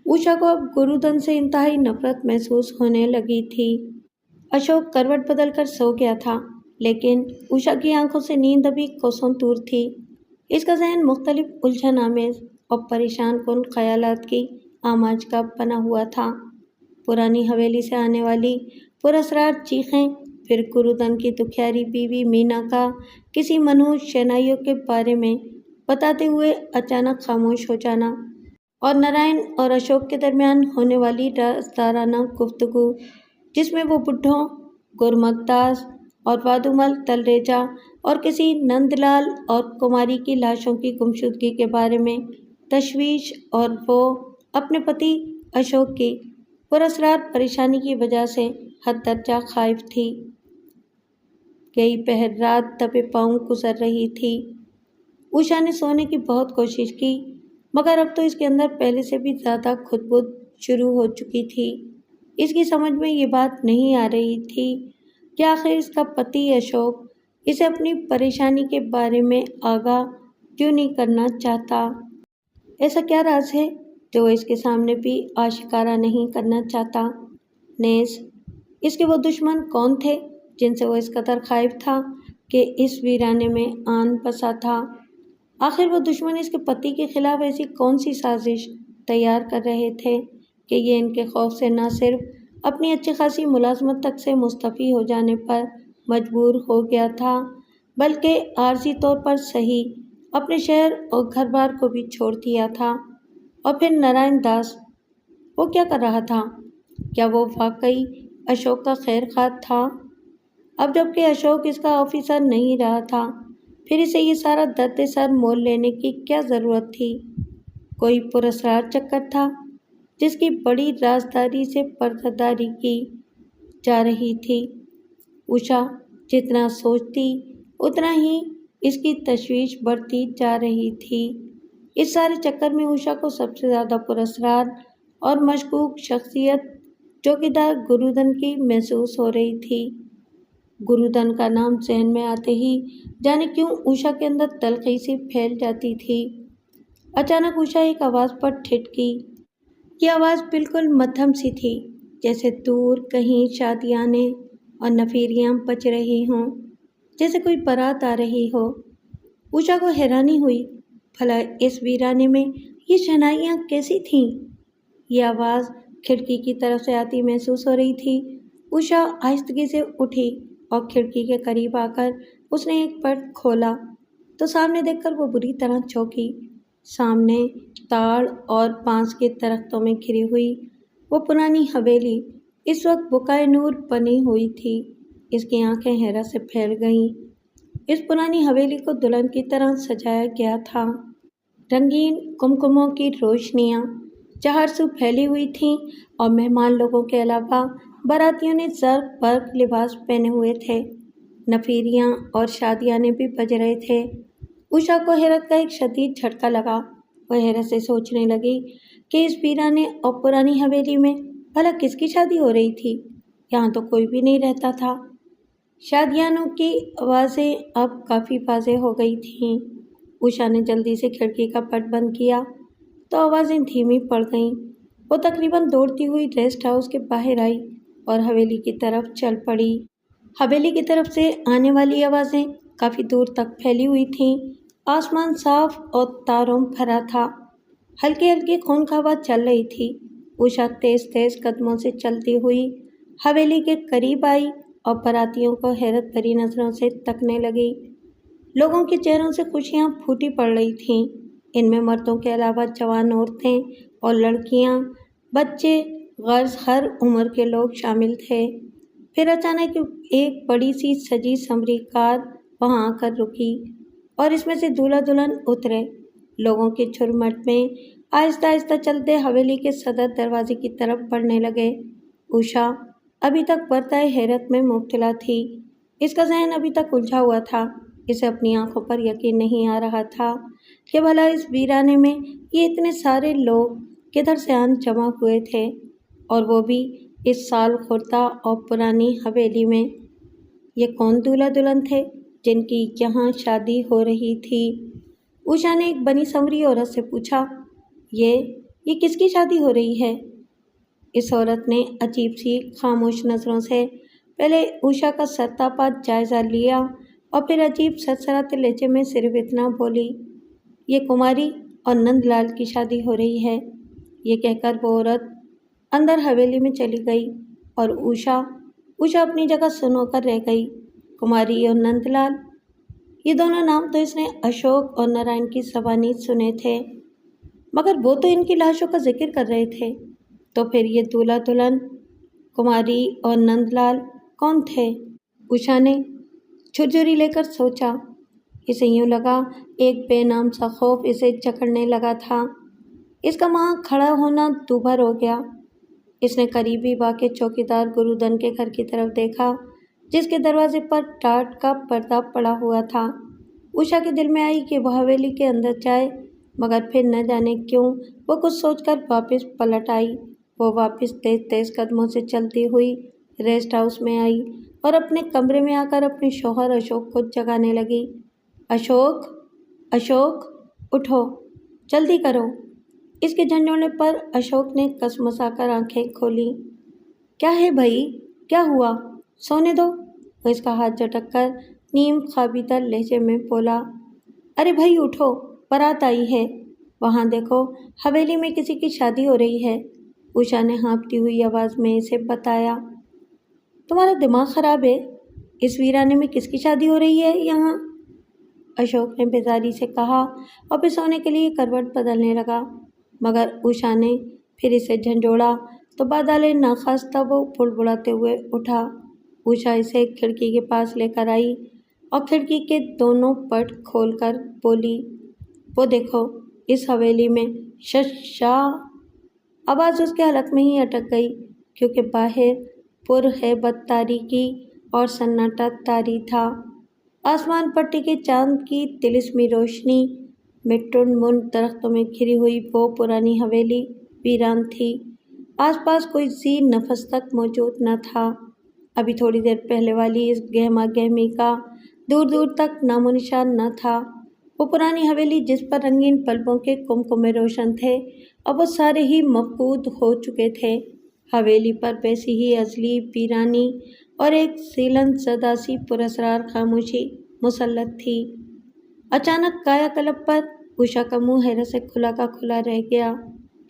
اوشا کو اب گرودن سے انتہائی نفرت محسوس ہونے لگی تھی۔ اشوک کروٹ بدل کر سو گیا تھا، لیکن اوشا کی آنکھوں سے نیند ابھی کوسوں دور تھی۔ اس کا ذہن مختلف الجھن آمیز اور پریشان کن خیالات کی آماج کا بنا ہوا تھا۔ پرانی حویلی سے آنے والی پراسرار چیخیں، پھر گرودن کی دکھیاری بیوی مینا کا کسی منحوس شہنائیوں کے بارے میں بتاتے ہوئے اچانک خاموش ہو جانا، اور نارائن اور اشوک کے درمیان ہونے والی رازدارانہ گفتگو جس میں وہ بڈھوں، گرمک داس اور وادومل تلریجا اور کسی نند لال اور کماری کی لاشوں کی گمشدگی کے بارے میں تشویش، اور وہ اپنے پتی اشوک کی پراسرار پریشانی کی وجہ سے حد درجہ خائف تھی۔ کئی پہر رات دبے پاؤں گزر رہی تھی۔ اوشا نے سونے کی بہت کوشش کی، مگر اب تو اس کے اندر پہلے سے بھی زیادہ کھد بد شروع ہو چکی تھی۔ اس کی سمجھ میں یہ بات نہیں آ رہی تھی کہ آخر اس کا پتی اشوک اسے اپنی پریشانی کے بارے میں آگاہ کیوں نہیں کرنا چاہتا۔ ایسا کیا راز ہے جو وہ اس کے سامنے بھی آشکارا نہیں کرنا چاہتا؟ نیز اس کے وہ دشمن کون تھے جن سے وہ اس قدر خائف تھا کہ اس ویرانے میں آن بسا تھا؟ آخر وہ دشمن اس کے پتی کے خلاف ایسی کون سی سازش تیار کر رہے تھے کہ یہ ان کے خوف سے نہ صرف اپنی اچھی خاصی ملازمت تک سے مستعفی ہو جانے پر مجبور ہو گیا تھا، بلکہ عارضی طور پر صحیح اپنے شہر اور گھر بار کو بھی چھوڑ دیا تھا۔ اور پھر نارائن داس، وہ کیا کر رہا تھا؟ کیا وہ واقعی اشوک کا خیر خواہ تھا؟ اب جب کہ اشوک اس کا آفیسر نہیں رہا تھا، پھر اسے یہ سارا درد سر مول لینے کی کیا ضرورت تھی؟ کوئی پراسرار چکر تھا جس کی بڑی رازداری سے پردہ داری کی جا رہی تھی۔ اوشا جتنا سوچتی اتنا ہی اس کی تشویش بڑھتی جا رہی تھی۔ اس سارے چکر میں اوشا کو سب سے زیادہ پراسرار اور مشکوک شخصیت چوکیدار گرودن کی محسوس ہو رہی تھی۔ گرودن کا نام ذہن میں آتے ہی جانے کیوں اوشا کے اندر تلخی سی پھیل جاتی تھی۔ اچانک اوشا ایک آواز پر ٹھٹکی۔ یہ آواز بالکل مدھم سی تھی، جیسے دور کہیں شادیانے اور نفیریاں بج رہی ہوں، جیسے کوئی بارات آ رہی ہو۔ اوشا کو حیرانی ہوئی بھلا اس ویرانے میں یہ شہنائیاں کیسی تھیں؟ یہ آواز کھڑکی کی طرف سے آتی محسوس ہو رہی تھی۔ اوشا آہستگی سے اٹھی اور کھڑکی کے قریب آ کر اس نے ایک پرد کھولا تو سامنے دیکھ کر وہ بری طرح چونکی۔ سامنے تاڑ اور بانس کے درختوں میں گھری ہوئی وہ پرانی حویلی اس وقت بقائے نور بنی ہوئی تھی۔ اس کی آنکھیں حیرت سے پھیل گئیں۔ اس پرانی حویلی کو دلہن کی طرح سجایا گیا تھا۔ رنگین کمکموں کی روشنیاں چہار سو پھیلی ہوئی تھیں اور مہمان لوگوں کے علاوہ باراتیوں نے زرق برق لباس پہنے ہوئے تھے۔ نفیریاں اور شادیانے بھی بج رہے تھے۔ اوشا کو حیرت کا ایک شدید جھٹکا لگا۔ وہ حیرت سے سوچنے لگی کہ اس ویرانے اور پرانی حویلی میں بھلا کس کی شادی ہو رہی تھی؟ یہاں تو کوئی بھی نہیں رہتا تھا۔ شادیانوں کی آوازیں اب کافی واضح ہو گئی تھیں۔ اوشا نے جلدی سے کھڑکی کا پٹ بند کیا تو آوازیں دھیمی پڑ گئیں۔ وہ تقریباً دوڑتی ہوئی ریسٹ ہاؤس کے باہر آئی اور حویلی کی طرف چل پڑی۔ حویلی کی طرف سے آنے والی آوازیں کافی دور تک پھیلی ہوئی تھیں۔ آسمان صاف اور تاروں بھرا تھا۔ ہلکی ہلکی خونخواہ ہوا چل رہی تھی۔ اوشا تیز تیز قدموں سے چلتی ہوئی حویلی کے قریب آئی اور براتیوں کو حیرت بھری نظروں سے تکنے لگی۔ لوگوں کے چہروں سے خوشیاں پھوٹی پڑ رہی تھیں۔ ان میں مردوں کے علاوہ جوان عورتیں اور لڑکیاں، بچے، غرض ہر عمر کے لوگ شامل تھے۔ پھر اچانک ایک بڑی سی سجی سنوری کار وہاں آ کر رکی اور اس میں سے دولہا دلہن اترے۔ لوگوں کے جھرمٹ میں آہستہ آہستہ چلتے حویلی کے صدر دروازے کی طرف بڑھنے لگے۔ اوشا ابھی تک برتائے حیرت میں مبتلا تھی۔ اس کا ذہن ابھی تک الجھا ہوا تھا۔ اسے اپنی آنکھوں پر یقین نہیں آ رہا تھا کہ بھلا اس ویرانے میں یہ اتنے سارے لوگ کدھر سے آن جمع ہوئے تھے، اور وہ بھی اس سال خوردہ اور پرانی حویلی میں۔ یہ کون دولہا دلہن تھے جن کی یہاں شادی ہو رہی تھی؟ اوشا نے ایک بنی سنوری عورت سے پوچھا، یہ کس کی شادی ہو رہی ہے؟ اس عورت نے عجیب سی خاموش نظروں سے پہلے اوشا کا سرتاپا جائزہ لیا اور پھر عجیب سرسراتے لہجے میں صرف اتنا بولی، یہ کماری اور نند لال کی شادی ہو رہی ہے۔ یہ کہہ کر وہ عورت اندر حویلی میں چلی گئی اور اوشا اپنی جگہ سن ہو کر رہ گئی۔ کماری اور نند لال، یہ دونوں نام تو اس نے اشوک اور نارائن کی زبانی سنے تھے، مگر وہ تو ان کی لاشوں کا ذکر کر رہے تھے۔ تو پھر یہ دولہا دلہن، کماری اور نند لال کون تھے؟ اوشا نے جھرجھری لے کر سوچا۔ اسے یوں لگا ایک بے نام سا خوف اسے جکڑنے لگا تھا۔ اس کا وہاں کھڑا ہونا دوبھر ہو گیا۔ اس نے قریبی واقع چوکیدار گرودن کے گھر کی طرف دیکھا جس کے دروازے پر ٹاٹ کا پردہ پڑا ہوا تھا۔ اوشا کے دل میں آئی کہ وہ حویلی کے اندر جائے، مگر پھر نہ جانے کیوں وہ کچھ سوچ کر واپس پلٹ آئی۔ وہ واپس تیز تیز قدموں سے چلتی ہوئی ریسٹ ہاؤس میں آئی اور اپنے کمرے میں آ کر اپنے شوہر اشوک کو جگانے لگی۔ اشوک، اشوک، اٹھو، جلدی کرو۔ اس کے جھنجھوڑنے پر اشوک نے کسمسا کر آنکھیں کھولیں۔ کیا ہے بھائی، کیا ہوا؟ سونے دو، وہ اس کا ہاتھ جھٹک کر نیم خوابیدہ لہجے میں بولا۔ ارے بھائی اٹھو، بارات آئی ہے، وہاں دیکھو حویلی میں کسی کی شادی ہو رہی ہے، اوشا نے ہانپتی ہوئی آواز میں اسے بتایا۔ تمہارا دماغ خراب ہے؟ اس ویرانے میں کس کی شادی ہو رہی ہے یہاں؟ اشوک نے بیزاری سے کہا اور پھر سونے کے لیے کروٹ بدلنے لگا، مگر اوشا نے پھر اسے جھنجھوڑا تو بادالے ناخواستہ وہ بڑبڑاتے ہوئے اٹھا۔ اوشا اسے کھڑکی کے پاس لے کر آئی اور کھڑکی کے دونوں پٹ کھول کر بولی، وہ دیکھو اس حویلی میں شششاہ۔ آواز اس کے حلق میں ہی اٹک گئی کیونکہ باہر پر ہیبت تاریکی اور سناٹا طاری تھا۔ آسمان پر ٹکے چاند کی طلسمی روشنی میں ٹنڈ منڈ درختوں میں گھری ہوئی وہ پرانی حویلی ویران تھی۔ آس پاس کوئی ذی نفس تک موجود نہ تھا۔ ابھی تھوڑی دیر پہلے والی اس گہما گہمی کا دور دور تک نام و نشان نہ تھا۔ وہ پرانی حویلی جس پر رنگین بلبوں کے کمکمے روشن تھے، اب وہ سارے ہی مفقود ہو چکے تھے۔ حویلی پر ویسی ہی ازلی ویرانی اور ایک سیلن زدہ سی پراسرار خاموشی مسلط تھی۔ اچانک کایا کلپ پر उषा का मुंह हैरत से खुला का खुला रह गया।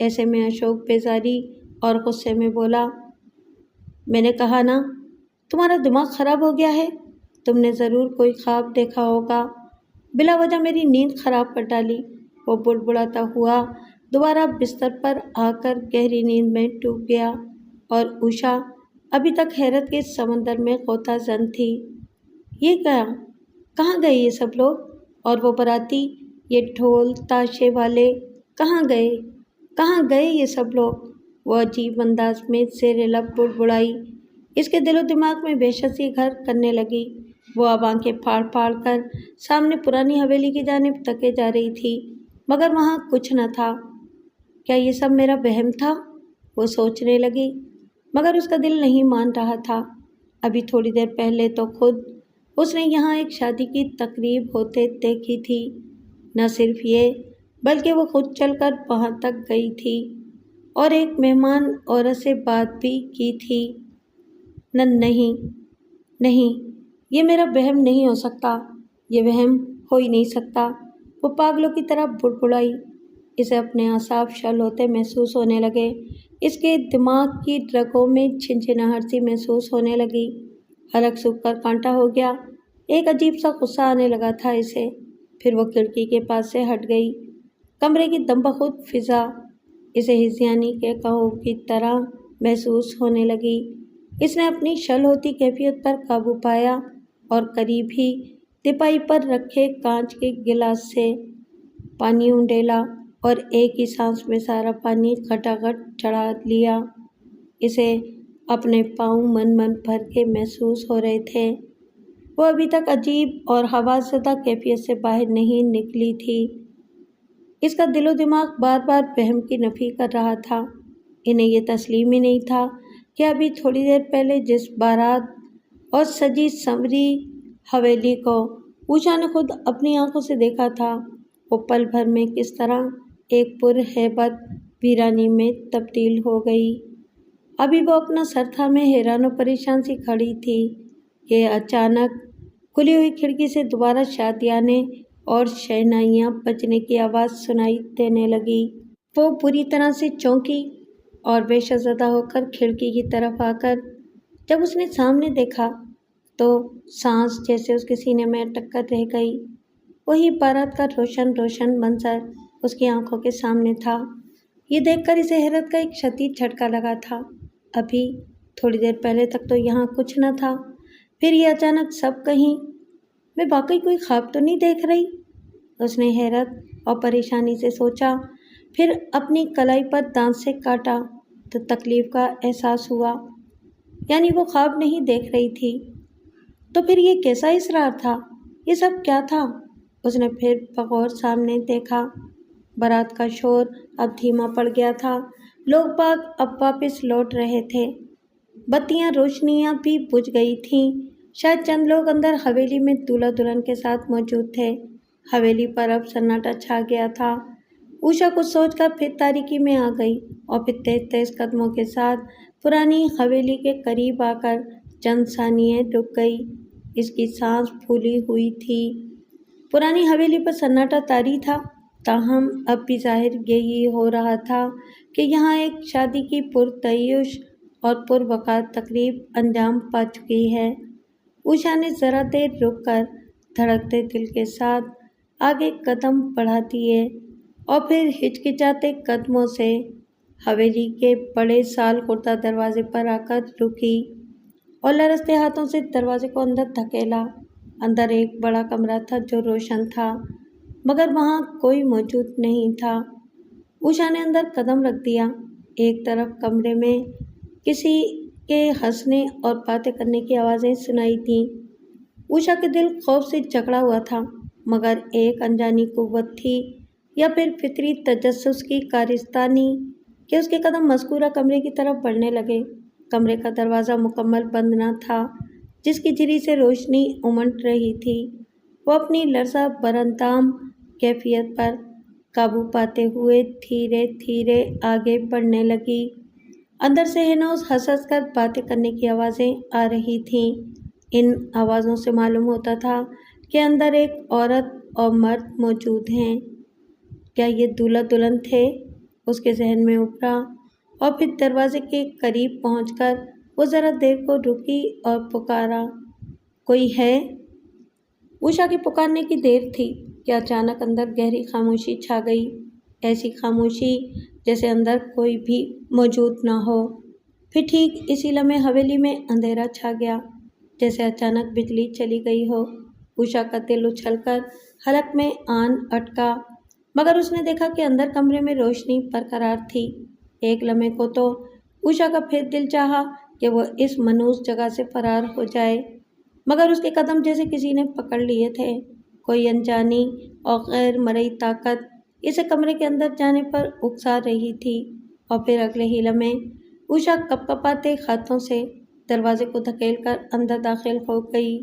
ऐसे में अशोक बेजारी और गुस्से में बोला, मैंने कहा ना, तुम्हारा दिमाग खराब हो गया है। तुमने ज़रूर कोई ख्वाब देखा होगा, बिला वजह मेरी नींद खराब कर डाली। वो बुड़बुड़ाता हुआ दोबारा बिस्तर पर आकर गहरी नींद में डूब गया और उषा अभी तक हैरत के समंदर में गोताजन थी। ये क्या, कहाँ गए ये सब लोग? और वो बाराती, ये ढोल ताशे वाले कहाँ गए? कहाँ गए ये सब लोग? वो अजीब अंदाज में ज़ेर लब बुड़बुड़ाई। इसके दिलो दिमाग में बेहसी घर करने लगी। वो अब आंखें फाड़ फाड़ कर सामने पुरानी हवेली की जानिब तके जा रही थी, मगर वहाँ कुछ न था। क्या ये सब मेरा वहम था? वो सोचने लगी, मगर उसका दिल नहीं मान रहा था। अभी थोड़ी देर पहले तो खुद उसने यहाँ एक शादी की तकरीब होते देखी थी। न सिर्फ ये, बल्कि वो खुद चलकर वहाँ तक गई थी और एक मेहमान औरत से बात भी की थी। नहीं नहीं, ये मेरा वहम नहीं हो सकता, ये वहम हो ही नहीं सकता। वो पागलों की तरह बुड़बुड़ाई। इसे अपने आसाब शल होते महसूस होने लगे। इसके दिमाग की रगों में छिनछिनाहट सी महसूस होने लगी। हलक सूख कर कांटा हो गया। एक अजीब सा गुस्सा आने लगा था इसे। फिर वो खिड़की के पास से हट गई। कमरे की दमबखुद फिजा इसे हिज़यानी के कहो की तरह महसूस होने लगी। इसने अपनी शल होती कैफियत पर काबू पाया और करीब ही तिपाई पर रखे कांच के गिलास से पानी उंडेला और एक ही सांस में सारा पानी खटाखट चढ़ा लिया। इसे अपने पाँव मन मन भर के महसूस हो रहे थे। वो अभी तक अजीब और हवाज़दा कैफियत से बाहर नहीं निकली थी। इसका दिलो दिमाग बार बार वहम की नफ़ी कर रहा था। इन्हें ये तस्लीम ही नहीं था कि अभी थोड़ी देर पहले जिस बारात और सजी संवरी हवेली को उषा ने खुद अपनी आंखों से देखा था, वो पल भर में किस तरह एक पुरहैबत वीरानी में तब्दील हो गई। अभी वो अपना सर थामे हैरान और परेशान सी खड़ी थी कि अचानक खुली हुई खिड़की से दोबारा शादियाने और शहनाइयाँ बजने की आवाज़ सुनाई देने लगी। वो बुरी तरह से चौंकी और बेशज़दा होकर खिड़की की तरफ आकर जब उसने सामने देखा तो सांस जैसे उसके सीने में अटक कर रह गई। वही बारात का रोशन रोशन मंजर उसकी आंखों के सामने था। ये देखकर इसे हैरत का एक शदीद झटका लगा था। अभी थोड़ी देर पहले तक तो यहाँ कुछ न था, फिर ये अचानक सब कहीं। मैं वाकई कोई ख्वाब तो नहीं देख रही? उसने हैरत और परेशानी से सोचा। फिर अपनी कलाई पर दांत से काटा तो तकलीफ का एहसास हुआ। यानी वो ख्वाब नहीं देख रही थी, तो फिर ये कैसा इसरार था? ये सब क्या था? उसने फिर बगौर सामने देखा। बारात का शोर अब धीमा पड़ गया था। लोग बाग अब वापस लौट रहे थे। बत्तियां रोशनियां भी बुझ गई थीं। शायद चंद लोग अंदर हवेली में दूल्हा दुल्हन के साथ मौजूद थे। हवेली पर अब सन्नाटा छा गया था। उषा कुछ सोचकर फिर तारीकी में आ गई और फिर तेज तेज कदमों के साथ पुरानी हवेली के करीब आकर चंद सानिये रुक गई। इसकी सांस फूली हुई थी। पुरानी हवेली पर सन्नाटा तारी था, ताहम अब भी जाहिर यही हो रहा था कि यहाँ एक शादी की पुरतयुश और पुरवकार तकरीब अंजाम पा चुकी है। उषा ने ज़रा देर रुककर धड़कते दिल के साथ आगे कदम बढ़ा दिए और फिर हिचकिचाते कदमों से हवेली के बड़े साल कुर्ता दरवाजे पर आकर रुकी और लरसते हाथों से दरवाजे को अंदर धकेला। अंदर एक बड़ा कमरा था जो रोशन था, मगर वहाँ कोई मौजूद नहीं था। उषा ने अंदर कदम रख दिया। एक तरफ कमरे में किसी के हंसने और बातें करने की आवाज़ें सुनाई थीं। उषा के दिल खौफ से जकड़ा हुआ था, मगर एक अनजानी कुव्वत थी या फिर फितरी तजस्सुस की कारस्तानी कि उसके कदम मज़कूरा कमरे की तरफ बढ़ने लगे। कमरे का दरवाज़ा मुकम्मल बंद न था, जिसकी झिरी से रोशनी उमड़ रही थी। वो अपनी लरज़ा बरंताम कैफियत पर काबू पाते हुए धीरे धीरे आगे बढ़ने लगी। अंदर से हिनौज हंस हंस कर बातें करने की आवाज़ें आ रही थीं। इन आवाज़ों से मालूम होता था कि अंदर एक औरत और मर्द मौजूद हैं। کیا یہ دولہا دلہن تھے؟ اس کے ذہن میں ابھرا، اور پھر دروازے کے قریب پہنچ کر وہ ذرا دیر کو رکی اور پکارا، کوئی ہے؟ اوشا کے پکارنے کی دیر تھی کہ اچانک اندر گہری خاموشی چھا گئی، ایسی خاموشی جیسے اندر کوئی بھی موجود نہ ہو۔ پھر ٹھیک اسی لمحے حویلی میں اندھیرا چھا گیا، جیسے اچانک بجلی چلی گئی ہو۔ اوشا کا دل اچھل کر حلق میں آن اٹکا، مگر اس نے دیکھا کہ اندر کمرے میں روشنی برقرار تھی۔ ایک لمحے کو تو اوشا کا پھر دل چاہا کہ وہ اس منحوس جگہ سے فرار ہو جائے، مگر اس کے قدم جیسے کسی نے پکڑ لیے تھے۔ کوئی انجانی اور غیر مرئی طاقت اسے کمرے کے اندر جانے پر اکسا رہی تھی، اور پھر اگلے ہی لمحے اوشا کپکپاتے ہاتھوں سے دروازے کو دھکیل کر اندر داخل ہو گئی۔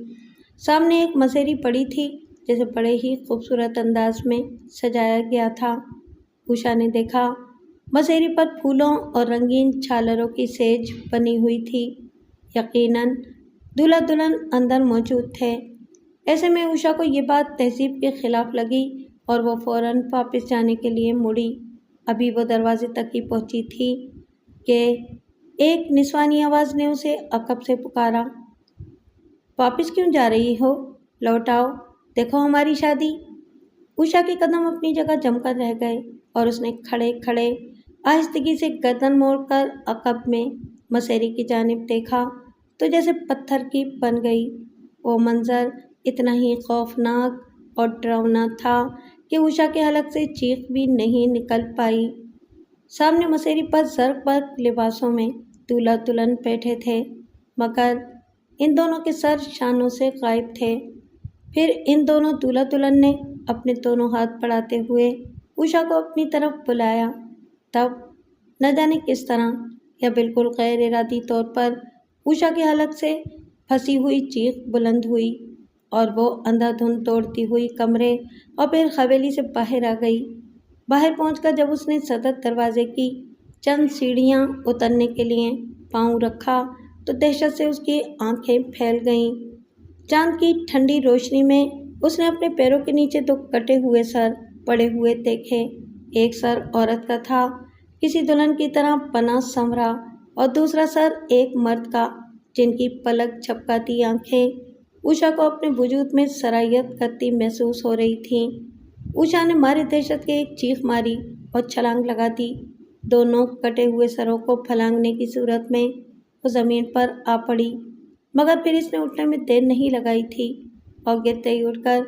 سامنے ایک مسیری پڑی تھی جسے بڑے ہی خوبصورت انداز میں سجایا گیا تھا۔ اوشا نے دیکھا مسیری پر پھولوں اور رنگین چھالروں کی سیج بنی ہوئی تھی۔ یقیناً دولہا دلہن اندر موجود تھے۔ ایسے میں اوشا کو یہ بات تہذیب کے خلاف لگی اور وہ فوراً واپس جانے کے لیے مڑی۔ ابھی وہ دروازے تک ہی پہنچی تھی کہ ایک نسوانی آواز نے اسے عقب سے پکارا، واپس کیوں جا رہی ہو؟ لوٹ آؤ، دیکھو ہماری شادی۔ اوشا کے قدم اپنی جگہ جم کر رہ گئے اور اس نے کھڑے کھڑے آہستگی سے گردن موڑ کر عقب میں مسیری کی جانب دیکھا تو جیسے پتھر کی بن گئی۔ وہ منظر اتنا ہی خوفناک اور ڈراؤنا تھا کہ اوشا کے حلق سے چیخ بھی نہیں نکل پائی۔ سامنے مسیری پر زرق برق لباسوں میں دولہا دلہن بیٹھے تھے، مگر ان دونوں کے سر شانوں سے غائب تھے۔ پھر ان دونوں دولہا دلہن نے اپنے دونوں ہاتھ بڑھاتے ہوئے اوشا کو اپنی طرف بلایا۔ تب نہ جانے کس طرح یا بالکل غیر ارادی طور پر اوشا کے حلق سے پھنسی ہوئی چیخ بلند ہوئی اور وہ اندھا دھند دوڑتی ہوئی کمرے اور پھر حویلی سے باہر آ گئی۔ باہر پہنچ کر جب اس نے صدر دروازے کی چند سیڑھیاں اترنے کے لیے پاؤں رکھا تو دہشت سے اس کی آنکھیں پھیل گئیں۔ چاند کی ٹھنڈی روشنی میں اس نے اپنے پیروں کے نیچے دو کٹے ہوئے سر پڑے ہوئے دیکھے۔ ایک سر عورت کا تھا، کسی دلہن کی طرح بنا سنورا، اور دوسرا سر ایک مرد کا جن کی پلک جھپکاتی آنکھیں اوشا کو اپنے وجود میں سرایت کرتی محسوس ہو رہی تھیں۔ اوشا نے مارے دہشت کے ایک چیخ ماری اور چھلانگ لگا دی۔ دونوں کٹے ہوئے سروں کو پھلانگنے کی صورت میں وہ زمین پر آ پڑی، مگر پھر اس نے اٹھنے میں دیر نہیں لگائی تھی اور گرتے ہی اٹھ کر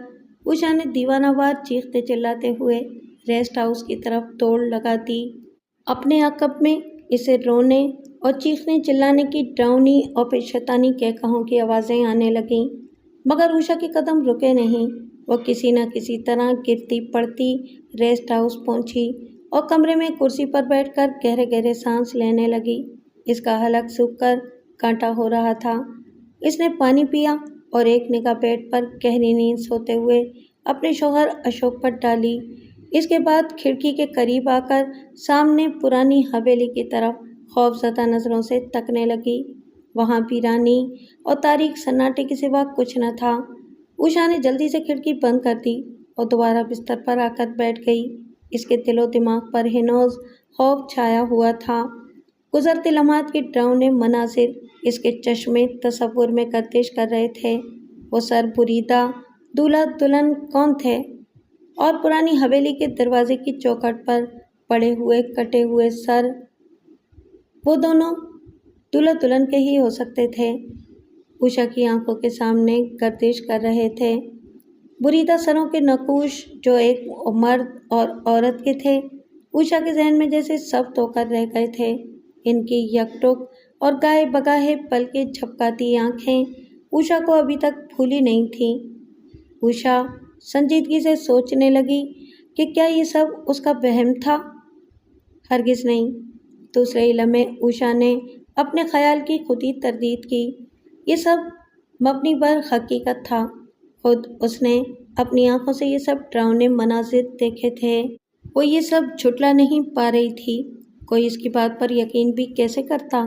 اوشا نے دیوانہ وار چیختے چلاتے ہوئے ریسٹ ہاؤس کی طرف دوڑ لگا دی۔ اپنے عقب میں اسے رونے اور چیخنے چلانے کی ڈراؤنی اور پھر شیطانی کہکہوں کی آوازیں آنے لگیں، مگر اوشا کے قدم رکے نہیں۔ وہ کسی نہ کسی طرح گرتی پڑتی ریسٹ ہاؤس پہنچی اور کمرے میں کرسی پر بیٹھ کر گہرے گہرے سانس لینے لگی۔ اس کا حلق سوکھ کر کانٹا ہو رہا تھا۔ اس نے پانی پیا اور ایک نگاہ بیڈ پر گہری نیند سوتے ہوئے اپنے شوہر اشوک پر ڈالی۔ اس کے بعد کھڑکی کے قریب آ کر سامنے پرانی حویلی کی طرف خوفزدہ نظروں سے تکنے لگی۔ وہاں ویرانی اور تاریک سناٹے کے سوا کچھ نہ تھا۔ اوشا نے جلدی سے کھڑکی بند کر دی اور دوبارہ بستر پر آ کر بیٹھ گئی۔ اس کے دل و دماغ پر ہنوز خوف چھایا ہوا تھا۔ گزرتے لمحات کے ڈراؤنے مناظر اس کے چشمے تصور میں گردش کر رہے تھے۔ وہ سر بریدہ دولہا دلہن کون تھے؟ اور پرانی حویلی کے دروازے کی چوکھٹ پر پڑے ہوئے کٹے ہوئے سر وہ دونوں دولہا دلہن کے ہی ہو سکتے تھے۔ اوشا کی آنکھوں کے سامنے گردش کر رہے تھے۔ بریدہ سروں کے نقوش جو ایک مرد اور عورت کے تھے، اوشا کے ذہن میں جیسے سب ہو کر رہ گئے تھے۔ ان کی یکٹک اور گائے بگاہے پل کے جھپکاتی آنکھیں اوشا کو ابھی تک بھولی نہیں تھیں۔ اوشا سنجیدگی سے سوچنے لگی کہ کیا یہ سب اس کا وہم تھا؟ ہرگز نہیں۔ دوسرے ہی لمحے اوشا نے اپنے خیال کی خود ہی تردید کی۔ یہ سب مبنی بر حقیقت تھا۔ خود اس نے اپنی آنکھوں سے یہ سب ڈراؤنے مناظر دیکھے تھے۔ وہ یہ سب جھٹلا نہیں پا رہی تھی۔ کوئی اس کی بات پر یقین بھی کیسے کرتا؟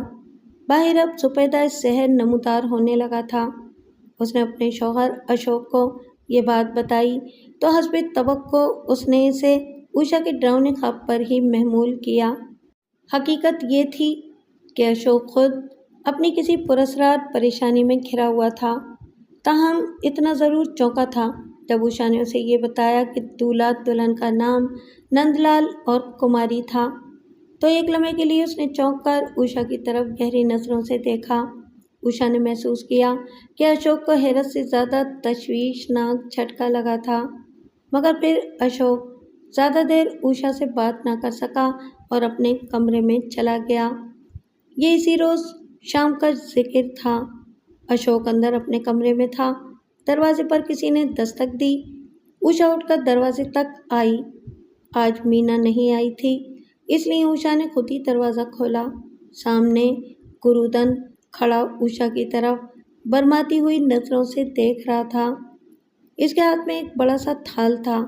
باہر اب سپیدہ سحر نمودار ہونے لگا تھا۔ اس نے اپنے شوہر اشوک کو یہ بات بتائی تو حسب توقع اس نے اسے उषा के डरावने ख्वाब पर ही महमूल किया। हकीकत ये थी कि अशोक खुद अपनी किसी पुरस्कार परेशानी में घिरा हुआ था। ताहम इतना ज़रूर चौंका था जब उषा ने उसे ये बताया कि दूल्हा दुल्हन का नाम नंदलाल और कुमारी था। तो एक लम्हे के लिए उसने चौंक कर उषा की तरफ गहरी नज़रों से देखा। उषा ने महसूस किया कि अशोक को हैरत से ज़्यादा तशवीशनाक झटका लगा था, मगर फिर अशोक ज़्यादा देर उषा से बात ना कर सका और अपने कमरे में चला गया। ये इसी रोज़ शाम का जिक्र था। अशोक अंदर अपने कमरे में था। दरवाजे पर किसी ने दस्तक दी। उषा उठकर दरवाजे तक आई। आज मीना नहीं आई थी, इसलिए उषा ने खुद ही दरवाज़ा खोला। सामने गुरुदन खड़ा उषा की तरफ बरमाती हुई नज़रों से देख रहा था। इसके हाथ में एक बड़ा सा थाल था।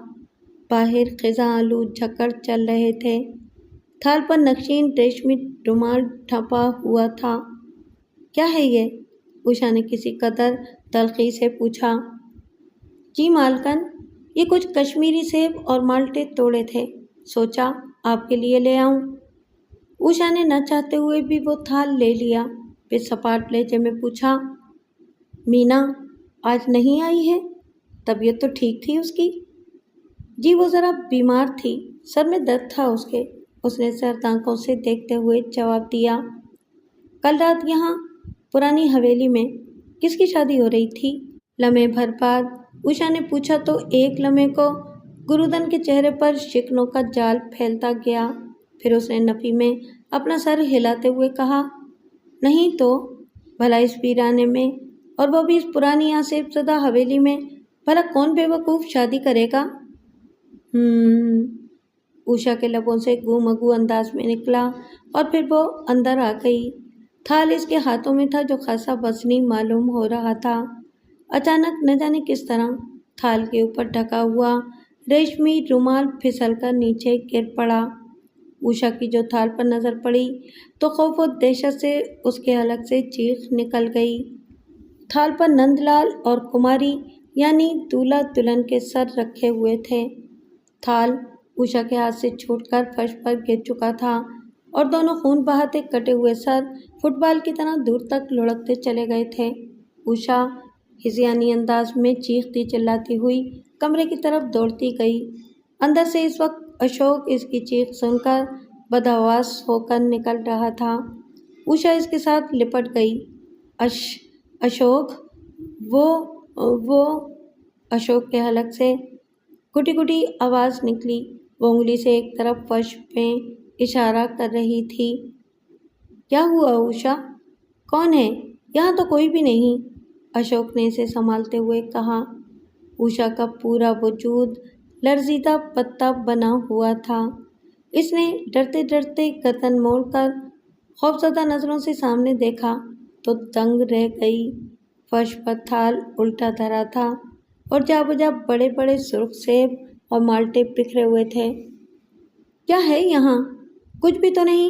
बाहर खिज़ा आलू झक्कड़ चल रहे थे। थाल पर नक्शीन रेशमी रुमाल ढंपा हुआ था। क्या है ये? उषा ने किसी कदर तल्खी से पूछा। जी मालकन, ये कुछ कश्मीरी सेब और माल्टे तोड़े थे, सोचा आपके लिए ले आऊं। उषा ने न चाहते हुए भी वो थाल ले लिया। फिर सपाट लहजे में पूछा, मीना आज नहीं आई है? तबीयत तो ठीक थी उसकी? जी वो ज़रा बीमार थी, सर में दर्द था उसके, उसने सर्द आंखों से देखते हुए जवाब दिया। कल रात यहाँ पुरानी हवेली में किसकी शादी हो रही थी? लम्हे भर बाद उषा ने पूछा तो एक लम्हे को गुरुदन के चेहरे पर शिकनों का जाल फैलता गया। फिर उसने नफ़ी में अपना सर हिलाते हुए कहा, नहीं तो भला इस वीराने में, और वो भी इस पुरानी आसेबज़दा हवेली में, भला कौन बेवकूफ़ शादी करेगा? उषा के लबों से गुमगू अंदाज में निकला और फिर वो अंदर आ गई। थाल इसके हाथों में था जो खासा वज़नी मालूम हो रहा था। अचानक न जाने किस तरह थाल के ऊपर ढका हुआ रेशमी रुमाल फिसलकर नीचे गिर पड़ा। उषा की जो थाल पर नज़र पड़ी तो खौफ और दहशत से उसके हलक से चीख निकल गई। थाल पर नंदलाल और कुमारी यानी दूल्हा दुल्हन के सर रखे हुए थे। थाल उषा के हाथ से छूटकर फर्श पर गिर चुका था और दोनों खून बहाते कटे हुए सर फुटबॉल की तरह दूर तक लुढ़कते चले गए थे। उषा हिज़यानी अंदाज में चीखती चिल्लाती हुई कमरे की तरफ दौड़ती गई। अंदर से इस वक्त अशोक इसकी चीख सुनकर बदहवास होकर निकल रहा था। उषा इसके साथ लिपट गई। अशोक, वो अशोक के हलक से गुटी गुटी आवाज़ निकली। वो उंगली से एक तरफ फर्श में इशारा कर रही थी। क्या हुआ उषा? कौन है? यहाँ तो कोई भी नहीं, अशोक ने इसे संभालते हुए कहा। उषा का पूरा वजूद लर्जीदा पत्ता बना हुआ था। इसने डरते डरते गर्दन मोड़कर खौफज़दा नज़रों से सामने देखा तो दंग रह गई। फर्श पर थाल उल्टा धरा था और जा बजा बड़े बड़े सुर्ख सेब और माल्टे बिखरे हुए थे। क्या है यहाँ? कुछ भी तो नहीं।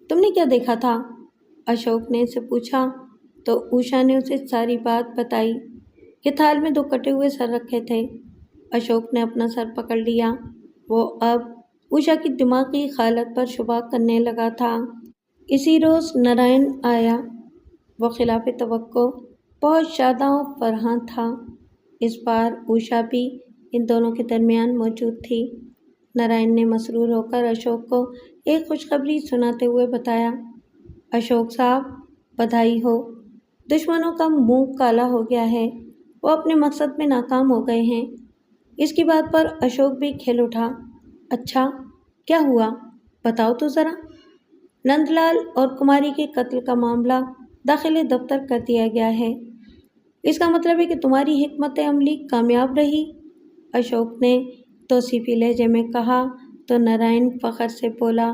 तुमने क्या देखा था? अशोक ने इसे पूछा तो उषा ने उसे सारी बात बताई कि थाल में 2 कटे हुए सर रखे थे। अशोक ने अपना सर पकड़ लिया। वो अब उषा की दिमागी हालत पर शुबा करने लगा था। इसी रोज़ नारायण आया। वो खिलाफ तवक्को बहुत शादा और फरहां था। इस बार उषा भी इन दोनों के दरमियान मौजूद थी। नारायण ने मसरूर होकर अशोक को एक खुशखबरी सुनाते हुए बताया, अशोक साहब बधाई हो, दुश्मनों का मुंह काला हो गया है, वो अपने मकसद में नाकाम हो गए हैं। इसकी बात पर अशोक भी खिल उठा। अच्छा क्या हुआ, बताओ तो ज़रा। नंदलाल और कुमारी के कत्ल का मामला दाखिले दफ्तर कर दिया गया है। इसका मतलब है कि तुम्हारी हिकमत अमली कामयाब रही, अशोक ने तौसीफी लहजे में कहा तो नारायण फ़ख्र से बोला,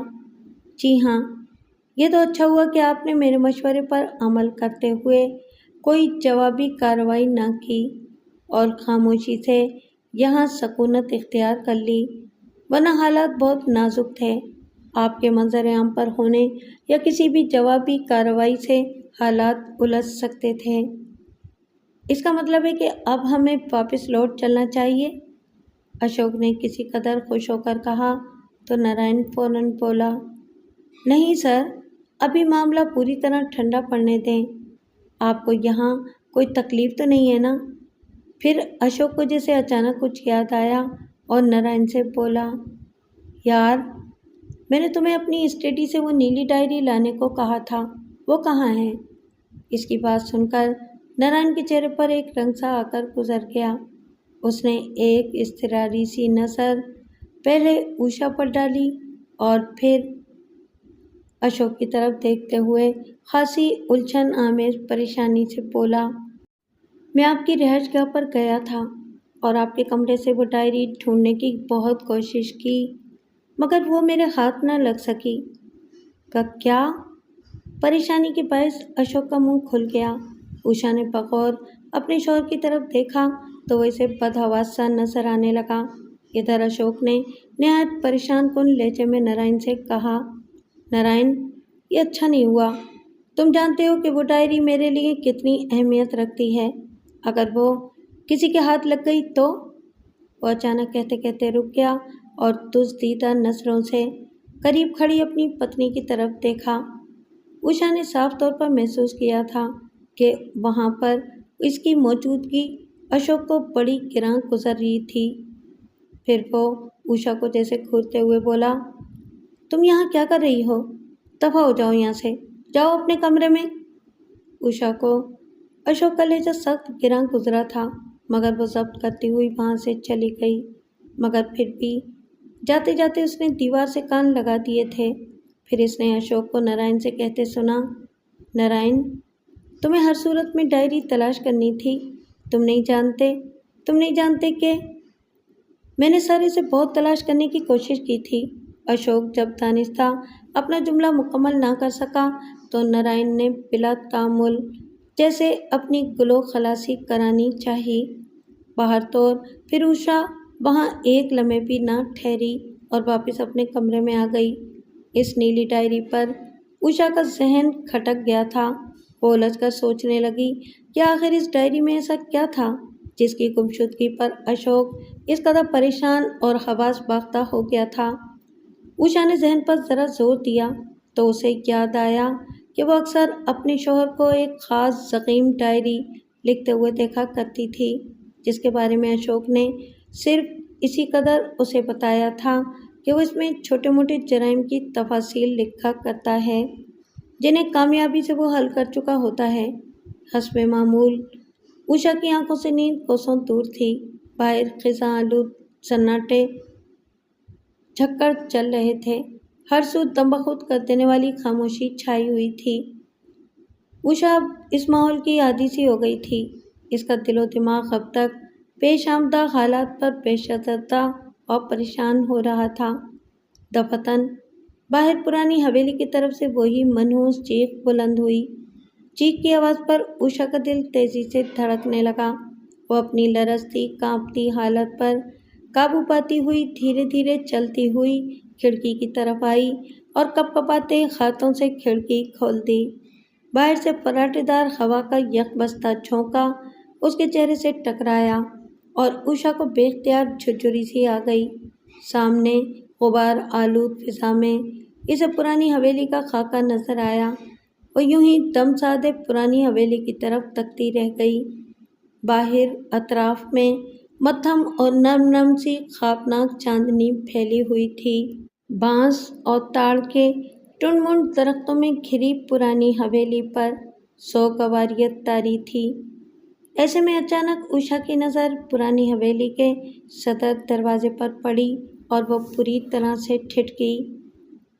जी हाँ, ये तो अच्छा हुआ कि आपने मेरे मशवरे पर अमल करते हुए कोई जवाबी कार्रवाई न की और खामोशी से यहाँ सकूनत इख्तियार कर ली, वरना हालात बहुत नाजुक थे। आपके मंजर आम पर होने या किसी भी जवाबी कार्रवाई से हालात उलझ सकते थे। इसका मतलब है कि अब हमें वापस लौट चलना चाहिए, اشوک نے کسی قدر خوش ہو کر کہا تو نارائن فوراً بولا، نہیں سر، ابھی معاملہ پوری طرح ٹھنڈا پڑنے دیں، آپ کو یہاں کوئی تکلیف تو نہیں ہے نا؟ پھر اشوک کو جیسے اچانک کچھ یاد آیا اور نارائن سے بولا، یار میں نے تمہیں اپنی اسٹڈی سے وہ نیلی ڈائری لانے کو کہا تھا، وہ کہاں ہے؟ اس کی بات سن کر نارائن کے چہرے پر ایک رنگ سا آ کر گزر گیا۔ اس نے ایک اضطراری سی نظر پہلے اوشا پر ڈالی اور پھر اشوک کی طرف دیکھتے ہوئے خاصی الجھن آمیز پریشانی سے بولا، میں آپ کی رہائش گاہ پر گیا تھا اور آپ کے کمرے سے وہ ڈائری ڈھونڈنے کی بہت کوشش کی، مگر وہ میرے ہاتھ نہ لگ سکی۔ کیا؟ پریشانی کے باعث اشوک کا منہ کھل گیا۔ اوشا نے بغور اپنے شوہر کی طرف دیکھا تو وہ اسے بدحواس سا نظر آنے لگا۔ ادھر اشوک نے نہایت پریشان کن لہجے میں نارائن سے کہا، نارائن، یہ اچھا نہیں ہوا، تم جانتے ہو کہ وہ ڈائری میرے لیے کتنی اہمیت رکھتی ہے، اگر وہ کسی کے ہاتھ لگ گئی تو؟ وہ اچانک کہتے کہتے رک گیا اور دزدیدہ نظروں سے قریب کھڑی اپنی پتنی کی طرف دیکھا۔ اوشا نے صاف طور پر محسوس کیا تھا کہ وہاں پر اس کی موجودگی اشوک کو بڑی گراں گزر رہی تھی۔ پھر وہ اوشا کو جیسے گھورتے ہوئے بولا، تم یہاں کیا کر رہی ہو؟ دفع ہو جاؤ یہاں سے، جاؤ اپنے کمرے میں۔ اوشا کو اشوک کا لہجہ سخت گراں گزرا تھا، مگر وہ ضبط کرتی ہوئی وہاں سے چلی گئی، مگر پھر بھی جاتے جاتے اس نے دیوار سے کان لگا دیے تھے۔ پھر اس نے اشوک کو نارائن سے کہتے سنا، نارائن، تمہیں ہر صورت میں ڈائری تلاش کرنی تھی، تم نہیں جانتے کہ میں نے سارے سے بہت تلاش کرنے کی کوشش کی تھی۔ اشوک جب دانستہ اپنا جملہ مکمل نہ کر سکا تو نارائن نے بلا تامل جیسے اپنی گلو خلاصی کرانی چاہی۔ باہر طور پھر اوشا وہاں ایک لمحے بھی نہ ٹھہری اور واپس اپنے کمرے میں آ گئی۔ اس نیلی ڈائری پر اوشا کا ذہن کھٹک گیا تھا۔ وہ الجھ کر سوچنے لگی کہ آخر اس ڈائری میں ایسا کیا تھا جس کی گمشدگی پر اشوک اس قدر پریشان اور حواس باختہ ہو گیا تھا۔ اوشا نے ذہن پر ذرا زور دیا تو اسے یاد آیا کہ وہ اکثر اپنے شوہر کو ایک خاص ضخیم ڈائری لکھتے ہوئے دیکھا کرتی تھی، جس کے بارے میں اشوک نے صرف اسی قدر اسے بتایا تھا کہ وہ اس میں چھوٹے موٹے جرائم کی تفاصیل لکھا کرتا ہے جنہیں کامیابی سے وہ حل کر چکا ہوتا ہے۔ حسب معمول اوشا کی آنکھوں سے نیند کوسوں دور تھی۔ باہر خزاں آلود سناٹے جھکڑ چل رہے تھے، ہر سو دم بخود کر دینے والی خاموشی چھائی ہوئی تھی۔ اوشا اب اس ماحول کی عادی سی ہو گئی تھی۔ اس کا دل و دماغ اب تک پیش آمدہ حالات پر پیشزدہ اور پریشان ہو رہا تھا۔ دفتن باہر پرانی حویلی کی طرف سے وہی منحوس چیخ بلند ہوئی۔ چیخ کی آواز پر اوشا کا دل تیزی سے دھڑکنے لگا۔ وہ اپنی لرزتی کانپتی حالت پر قابو پاتی ہوئی دھیرے دھیرے چلتی ہوئی کھڑکی کی طرف آئی اور کپ کپاتے ہاتھوں سے کھڑکی کھول دی۔ باہر سے فراٹے دار ہوا کا یک بستہ جھونکا اس کے چہرے سے ٹکرایا اور اوشا کو بے اختیار جھرجھری سی آ گئی۔ سامنے غبار آلود فضا میں اسے پرانی حویلی کا خاکہ نظر آیا۔ وہ یوں ہی دم سادے پرانی حویلی کی طرف تکتی رہ گئی۔ باہر اطراف میں مدھم اور نرم نرم سی خوابناک چاندنی پھیلی ہوئی تھی۔ بانس اور تاڑ کے ٹنڈ منڈ درختوں میں گھری پرانی حویلی پر سوگواریت طاری تھی۔ ایسے میں اچانک اوشا کی نظر پرانی حویلی کے صدر دروازے پر پڑی اور وہ پوری طرح سے ٹھٹکی۔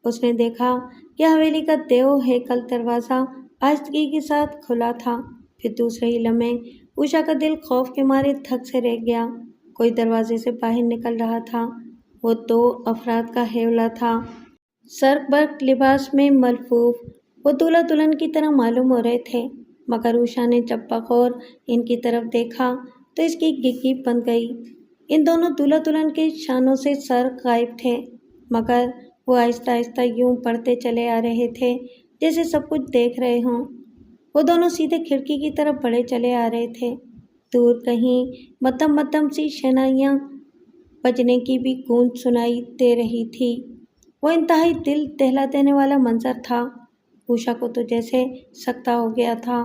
اس نے دیکھا کہ حویلی کا دیو ہیکل دروازہ آہستگی کے ساتھ کھلا تھا۔ پھر دوسرے ہی لمحے اوشا کا دل خوف کے مارے دھک سے رہ گیا۔ کوئی دروازے سے باہر نکل رہا تھا۔ وہ 2 افراد کا حیولہ تھا، سرخ برق لباس میں ملفوف۔ وہ دولہا دلہن کی طرح معلوم ہو رہے تھے، مگر اوشا نے جب بغور ان کی طرف دیکھا تو اس کی گگی بند گئی۔ ان دونوں دولہا دلہن کے شانوں سے سر غائب تھے، مگر وہ آہستہ آہستہ یوں بڑھتے چلے آ رہے تھے جیسے سب کچھ دیکھ رہے ہوں۔ وہ دونوں سیدھے کھڑکی کی طرف بڑھے چلے آ رہے تھے۔ دور کہیں مدھم مدھم سی شہنائیاں بجنے کی بھی گونج سنائی دے رہی تھی۔ وہ انتہائی دل دہلا دینے والا منظر تھا۔ اوشا کو تو جیسے سکتہ ہو گیا تھا۔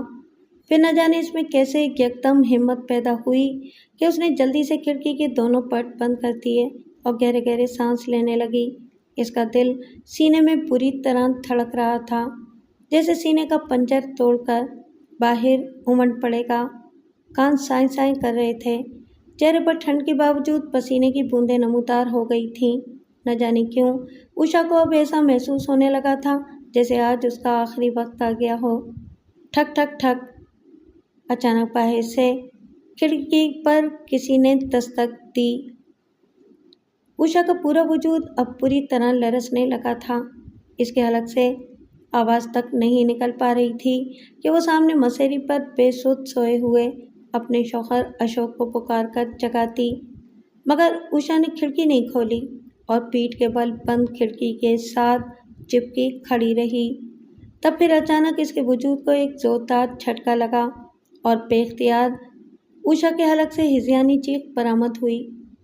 پھر نہ جانے اس میں کیسے یکدم ہمت پیدا ہوئی کہ اس نے جلدی سے کھڑکی کے دونوں پٹ بند کر دیے اور گہرے گہرے سانس لینے لگی۔ اس کا دل سینے میں بری طرح دھڑک رہا تھا، جیسے سینے کا پنجر توڑ کر باہر امنڈ پڑے گا۔ کان سائیں سائیں کر رہے تھے۔ چہرے پر ٹھنڈ کے باوجود پسینے کی بوندیں نمودار ہو گئی تھیں۔ نہ جانے کیوں اوشا کو اب ایسا محسوس ہونے لگا تھا جیسے آج اس کا آخری وقت آ گیا ہو۔ ٹھک ٹھک ٹھک! اچانک باہر سے کھڑکی پر کسی نے دستک دی۔ اوشا کا پورا وجود اب پوری طرح لرزنے لگا تھا۔ اس کے حلق سے آواز تک نہیں نکل پا رہی تھی کہ وہ سامنے مسیری پر بے سدھ سوئے ہوئے اپنے شوہر اشوک کو پکار کر جگاتی، مگر اوشا نے کھڑکی نہیں کھولی اور پیٹھ کے بل بند کھڑکی کے ساتھ چپکی کھڑی رہی۔ تب پھر اچانک اس کے وجود کو ایک زوردار جھٹکا لگا اور بے اختیار اوشا کے حلق سے ہذیانی چیخ برآمد ہوئی۔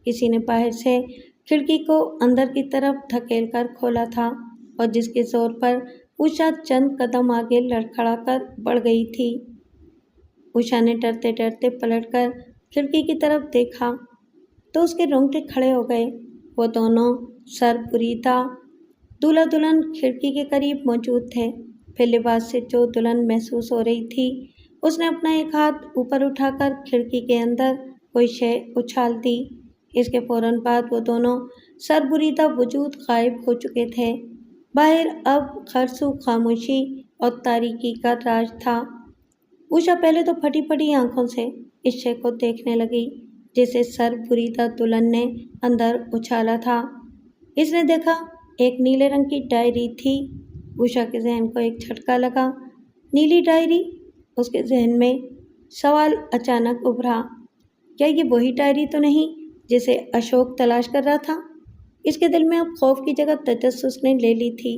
کسی نے باہر سے کھڑکی کو اندر کی طرف دھکیل کر کھولا تھا اور جس کے زور پر اوشا چند قدم آگے لڑکھڑا کر بڑھ گئی تھی۔ اوشا نے ڈرتے ڈرتے پلٹ کر کھڑکی کی طرف دیکھا تو اس کے رونگٹے کھڑے ہو گئے۔ وہ دونوں سر بریدہ دولہا دلہن کھڑکی کے قریب موجود تھے۔ پھر لباس سے جو دلہن محسوس ہو رہی تھی، اس نے اپنا ایک ہاتھ اوپر اٹھا کر کھڑکی کے اندر کوئی شے اچھال دی۔ اس کے فوراً بعد وہ دونوں سر بریدہ وجود غائب ہو چکے تھے۔ باہر اب خرسو خاموشی اور تاریکی کا راج تھا۔ اوشا پہلے تو پھٹی پھٹی آنکھوں سے اس شے کو دیکھنے لگی جسے سر بریدہ دلہن نے اندر اچھالا تھا۔ اس نے دیکھا ایک نیلے رنگ کی ڈائری تھی۔ اوشا کے ذہن کو ایک جھٹکا لگا۔ نیلی ڈائری؟ اس کے ذہن میں سوال اچانک ابھرا۔ کیا یہ وہی ڈائری تو نہیں جسے اشوک تلاش کر رہا تھا؟ اس کے دل میں اب خوف کی جگہ تجسس نے لے لی تھی۔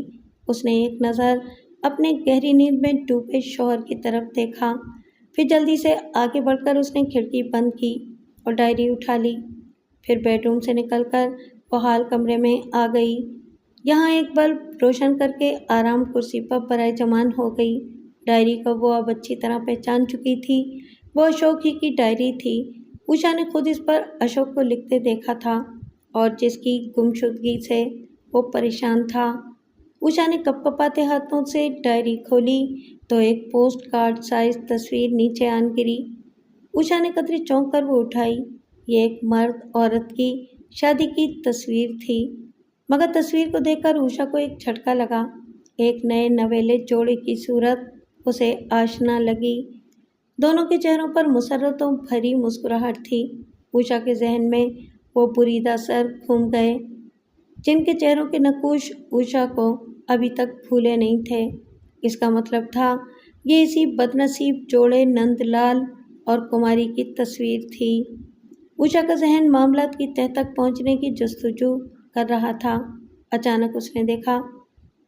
اس نے ایک نظر اپنے گہری نیند میں ڈوبے شوہر کی طرف دیکھا، پھر جلدی سے آگے بڑھ کر اس نے کھڑکی بند کی اور ڈائری اٹھا لی۔ پھر بیڈ روم سے نکل کر وہ ہال کمرے میں آ گئی۔ یہاں ایک بلب روشن کر کے آرام کرسی پر برائے جمان ہو گئی۔ ڈائری کو وہ اب اچھی طرح پہچان چکی تھی۔ وہ اشوک ہی کی ڈائری تھی۔ اوشا نے خود اس پر اشوک کو لکھتے دیکھا تھا اور جس کی گمشدگی سے وہ پریشان تھا۔ اوشا نے کپ کپاتے ہاتھوں سے ڈائری کھولی تو ایک پوسٹ کارڈ سائز تصویر نیچے آن گری۔ اوشا نے قدرے چونک کر وہ اٹھائی۔ یہ ایک مرد عورت کی شادی کی تصویر تھی، مگر تصویر کو دیکھ کر اوشا کو ایک جھٹکا لگا۔ ایک نئے نویلے جوڑے کی صورت اسے آشنا لگی۔ دونوں کے چہروں پر مسرتوں بھری مسکراہٹ تھی۔ اوشا کے ذہن میں وہ بریدہ سر گھوم گئے جن کے چہروں کے نقوش اوشا کو ابھی تک بھولے نہیں تھے۔ اس کا مطلب تھا یہ اسی بدنصیب جوڑے نند لال اور کماری کی تصویر تھی۔ اوشا کا ذہن معاملات کی تہہ تک پہنچنے کی جستجو کر رہا تھا۔ اچانک اس نے دیکھا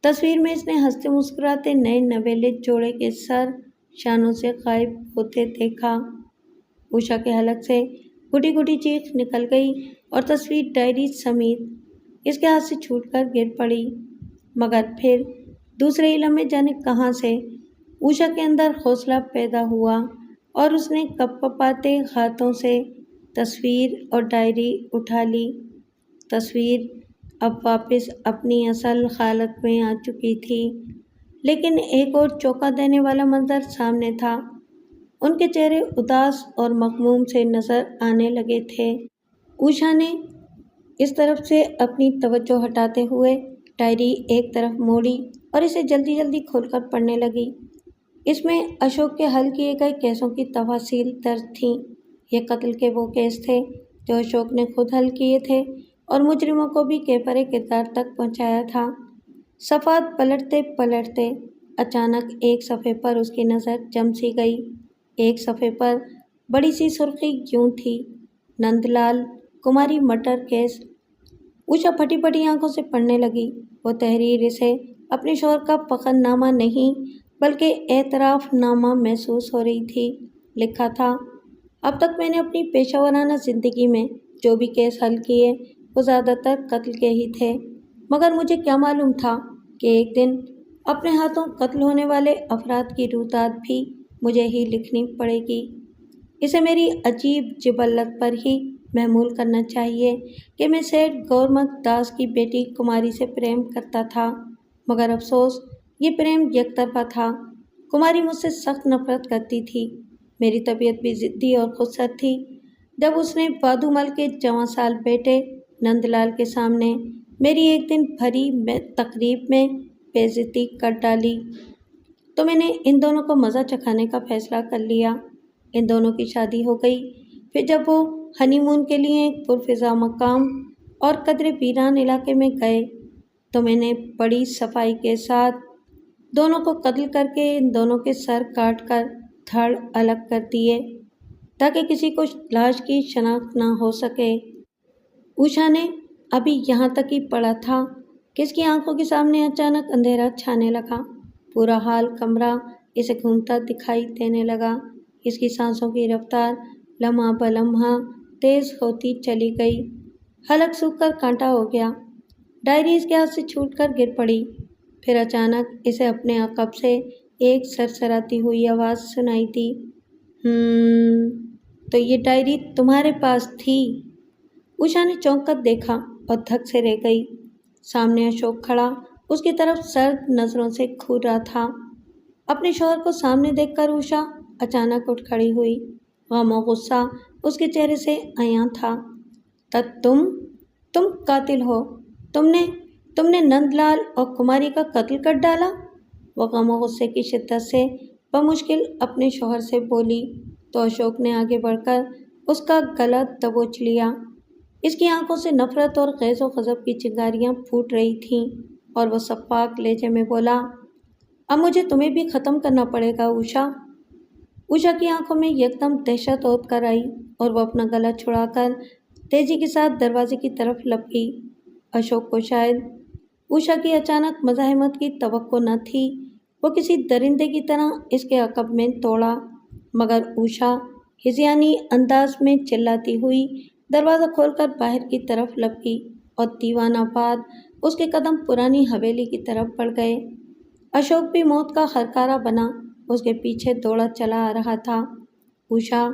تصویر میں اس نے ہنستے مسکراتے نئے نویلے جوڑے کے سر شانوں سے غائب ہوتے دیکھا۔ اوشا کے حلق سے گھٹی گھٹی چیخ نکل گئی اور تصویر ڈائری سمیت اس کے ہاتھ سے چھوٹ کر گر پڑی۔ مگر پھر دوسرے ہی لمحے جانے کہاں سے اوشا کے اندر حوصلہ پیدا ہوا اور اس نے کپ کپاتے ہاتھوں سے تصویر اور ڈائری اٹھا لی۔ تصویر اب واپس اپنی اصل حالت میں آ چکی تھی، لیکن ایک اور چونکا دینے والا منظر سامنے تھا۔ ان کے چہرے اداس اور مغموم سے نظر آنے لگے تھے۔ اوشا نے اس طرف سے اپنی توجہ ہٹاتے ہوئے ڈائری ایک طرف موڑی اور اسے جلدی جلدی کھول کر پڑھنے لگی۔ اس میں اشوک کے حل کیے گئے کیسوں کی تفاصیل درج تھیں۔ یہ قتل کے وہ کیس تھے جو اشوک نے خود حل کیے تھے اور مجرموں کو بھی کیفر کردار تک پہنچایا تھا۔ صفحات پلٹتے پلٹتے اچانک ایک صفحے پر اس کی نظر جم سی گئی۔ ایک صفحے پر بڑی سی سرخی یوں تھی: نند لال کماری مٹر کیس۔ اوشا پھٹی پھٹی آنکھوں سے پڑھنے لگی۔ وہ تحریر اسے اپنے شوہر کا فخر نامہ نہیں بلکہ اعتراف نامہ محسوس ہو رہی تھی۔ لکھا تھا: اب تک میں نے اپنی پیشہ ورانہ زندگی میں جو بھی کیس حل کیے وہ زیادہ تر قتل کے ہی تھے، مگر مجھے کیا معلوم تھا کہ ایک دن اپنے ہاتھوں قتل ہونے والے افراد کی رویداد بھی مجھے ہی لکھنی پڑے گی۔ اسے میری عجیب جبلت پر ہی محمول کرنا چاہیے کہ میں سیٹھ گورمکھ داس کی بیٹی کماری سے پریم کرتا تھا، مگر افسوس یہ پریم یک طرفہ تھا۔ کماری مجھ سے سخت نفرت کرتی تھی۔ میری طبیعت بھی ضدی اور خودسر تھی۔ جب اس نے وادھومل کے جواں سال بیٹے نند لال کے سامنے میری ایک دن بھری تقریب میں بے عزتی کر ڈالی تو میں نے ان دونوں کو مزہ چکھانے کا فیصلہ کر لیا۔ ان دونوں کی شادی ہو گئی۔ پھر جب وہ ہنی مون کے لیے ایک پرفضا مقام اور قدرے ویران علاقے میں گئے تو میں نے بڑی صفائی کے ساتھ دونوں کو قتل کر کے ان دونوں کے سر کاٹ کر دھڑ الگ کر دیے تاکہ کسی کو لاش کی شناخت نہ ہو سکے۔ اوشا نے ابھی یہاں تک ہی پڑھا تھا کہ اس کی آنکھوں کے سامنے اچانک اندھیرا چھانے لگا۔ پورا حال کمرہ اسے گھومتا دکھائی دینے لگا۔ اس کی سانسوں کی رفتار لمحہ بلمحہ تیز ہوتی چلی گئی۔ حلق سوکھ کر کانٹا ہو گیا۔ ڈائری اس کے ہاتھ سے چھوٹ کر گر پڑی۔ پھر اچانک اسے اپنے عقب سے ایک سرسراتی ہوئی آواز سنائی دی، تو یہ ڈائری تمہارے پاس تھی؟ اوشا نے چونک کر دیکھا اور دھک سے رہ گئی۔ سامنے اشوک کھڑا اس کی طرف سرد نظروں سے گھور رہا تھا۔ اپنے شوہر کو سامنے دیکھ کر اوشا اچانک اٹھ کھڑی ہوئی۔ غم و غصہ اس کے چہرے سے عیاں تھا۔ تم قاتل ہو، تم نے نند لال اور کماری کا قتل کر ڈالا؟ وہ غم و غصے کی شدت سے بمشکل اپنے شوہر سے بولی تو اشوک نے آگے بڑھ کر اس کا گلا دبوچ لیا۔ اس کی آنکھوں سے نفرت اور غیظ و غضب کی چنگاریاں پھوٹ رہی تھیں اور وہ سفاک لہجے میں بولا، اب مجھے تمہیں بھی ختم کرنا پڑے گا اوشا۔ اوشا کی آنکھوں میں یکدم دہشت اوت کر آئی اور وہ اپنا گلا چھڑا کر تیزی کے ساتھ دروازے کی طرف لپ گئی۔ اشوک کو شاید اوشا کی اچانک مزاحمت کی توقع نہ تھی۔ وہ کسی درندے کی طرح اس کے عقب میں دوڑا، مگر اوشا ہذیانی انداز میں چلاتی ہوئی دروازہ کھول کر باہر کی طرف لپ گئی اور دیوانہ وار اس کے قدم پرانی حویلی کی طرف بڑھ گئے۔ اشوک بھی موت کا ہرکارا بنا اس کے پیچھے دوڑا چلا آ رہا تھا۔ اوشا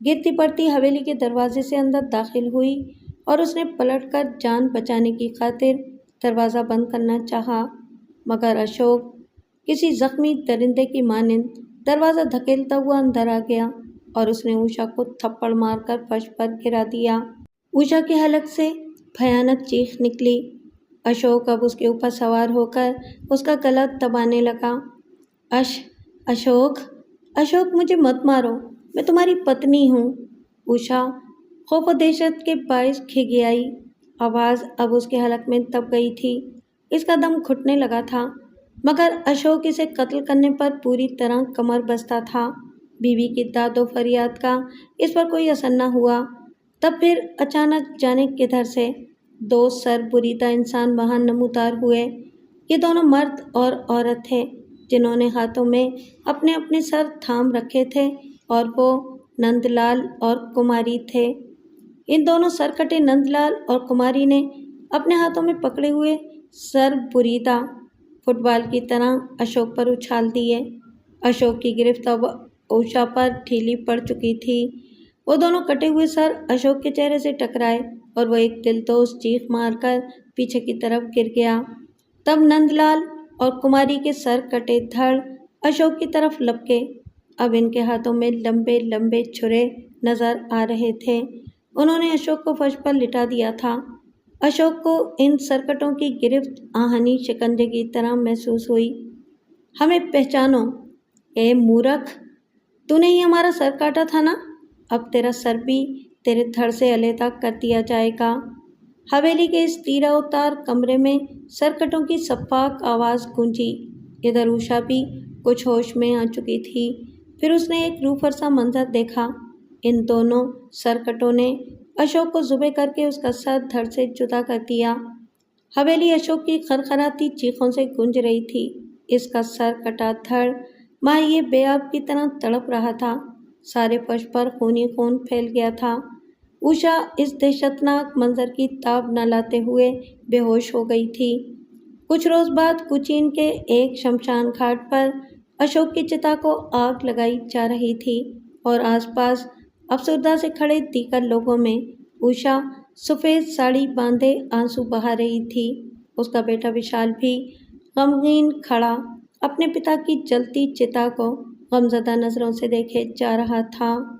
گرتی پڑتی حویلی کے دروازے سے اندر داخل ہوئی اور اس نے پلٹ کر جان بچانے کی خاطر دروازہ بند کرنا چاہا، مگر اشوک کسی زخمی درندے کی مانند دروازہ دھکیلتا ہوا اندر آ گیا اور اس نے اوشا کو تھپڑ مار کر فرش پر گرا دیا۔ اوشا کے حلق سے بھیانک چیخ نکلی۔ اشوک اب اس کے اوپر سوار ہو کر اس کا گلا دبانے لگا۔ اشوک مجھے مت مارو، میں تمہاری پتنی ہوں۔ اوشا خوف و دہشت کے باعث کھگیائی۔ آواز اب اس کے حلق میں دب گئی تھی۔ اس کا دم گھٹنے لگا تھا، مگر اشوک اسے قتل کرنے پر پوری طرح کمر بستہ تھا۔ بیوی کی داد و فریاد کا اس پر کوئی اثر نہ ہوا۔ تب پھر اچانک جانے کدھر سے دو سر بریدہ انسان وہاں نمودار ہوئے۔ یہ دونوں مرد اور عورت تھے جنہوں نے ہاتھوں میں اپنے اپنے سر تھام رکھے تھے اور وہ نند لال اور کماری تھے۔ ان دونوں سرکٹے نند لال اور کماری نے اپنے ہاتھوں میں پکڑے ہوئے سر بریدہ فٹ بال کی طرح اشوک پر اچھال دیے۔ اشوک کی گرفت اب اوشا پر ڈھیلی پڑ چکی تھی۔ وہ دونوں کٹے ہوئے سر اشوک کے چہرے سے ٹکرائے اور وہ ایک دلدوز چیخ مار کر پیچھے کی طرف گر گیا۔ تب نند لال اور کماری کے سر کٹے دھڑ اشوک کی طرف لپکے۔ اب ان کے ہاتھوں میں لمبے لمبے چھرے نظر آ رہے تھے۔ انہوں نے اشوک کو فرش پر لٹا دیا تھا۔ اشوک کو ان سرکٹوں کی گرفت آہنی شکنجے کی طرح محسوس ہوئی۔ ہمیں پہچانو، اے مورکھ، تو نے ہی ہمارا سر کاٹا تھا نا؟ اب تیرا سر بھی تیرے دھڑ سے علیحدہ کر دیا جائے گا۔ حویلی کے اس تیرہ و تار کمرے میں سرکٹوں کی سفاک آواز گونجی۔ ادھر اوشا بھی کچھ ہوش میں آ چکی تھی۔ پھر اس نے ایک روح فرسا منظر دیکھا۔ ان دونوں سرکٹوں نے اشوک کو ذبح کر کے اس کا سر دھڑ سے جدا کر دیا۔ حویلی اشوک کی خرخراتی چیخوں سے گونج رہی تھی۔ اس کا سر کٹا دھڑ ماہیے بے آب کی طرح تڑپ رہا تھا۔ سارے فرش پر خون ہی خون پھیل گیا تھا۔ उषा इस दहशतनाक मंजर की ताब न लाते हुए बेहोश हो गई थी। कुछ रोज बाद कुचीन के एक शमशान घाट पर अशोक की चिता को आग लगाई जा रही थी और आसपास अफसरदा से खड़े दीगर लोगों में उषा सफ़ेद साड़ी बांधे आंसू बहा रही थी। उसका बेटा विशाल भी गमगीन खड़ा अपने पिता की जलती चिता को गमज़दा नज़रों से देखे जा रहा था।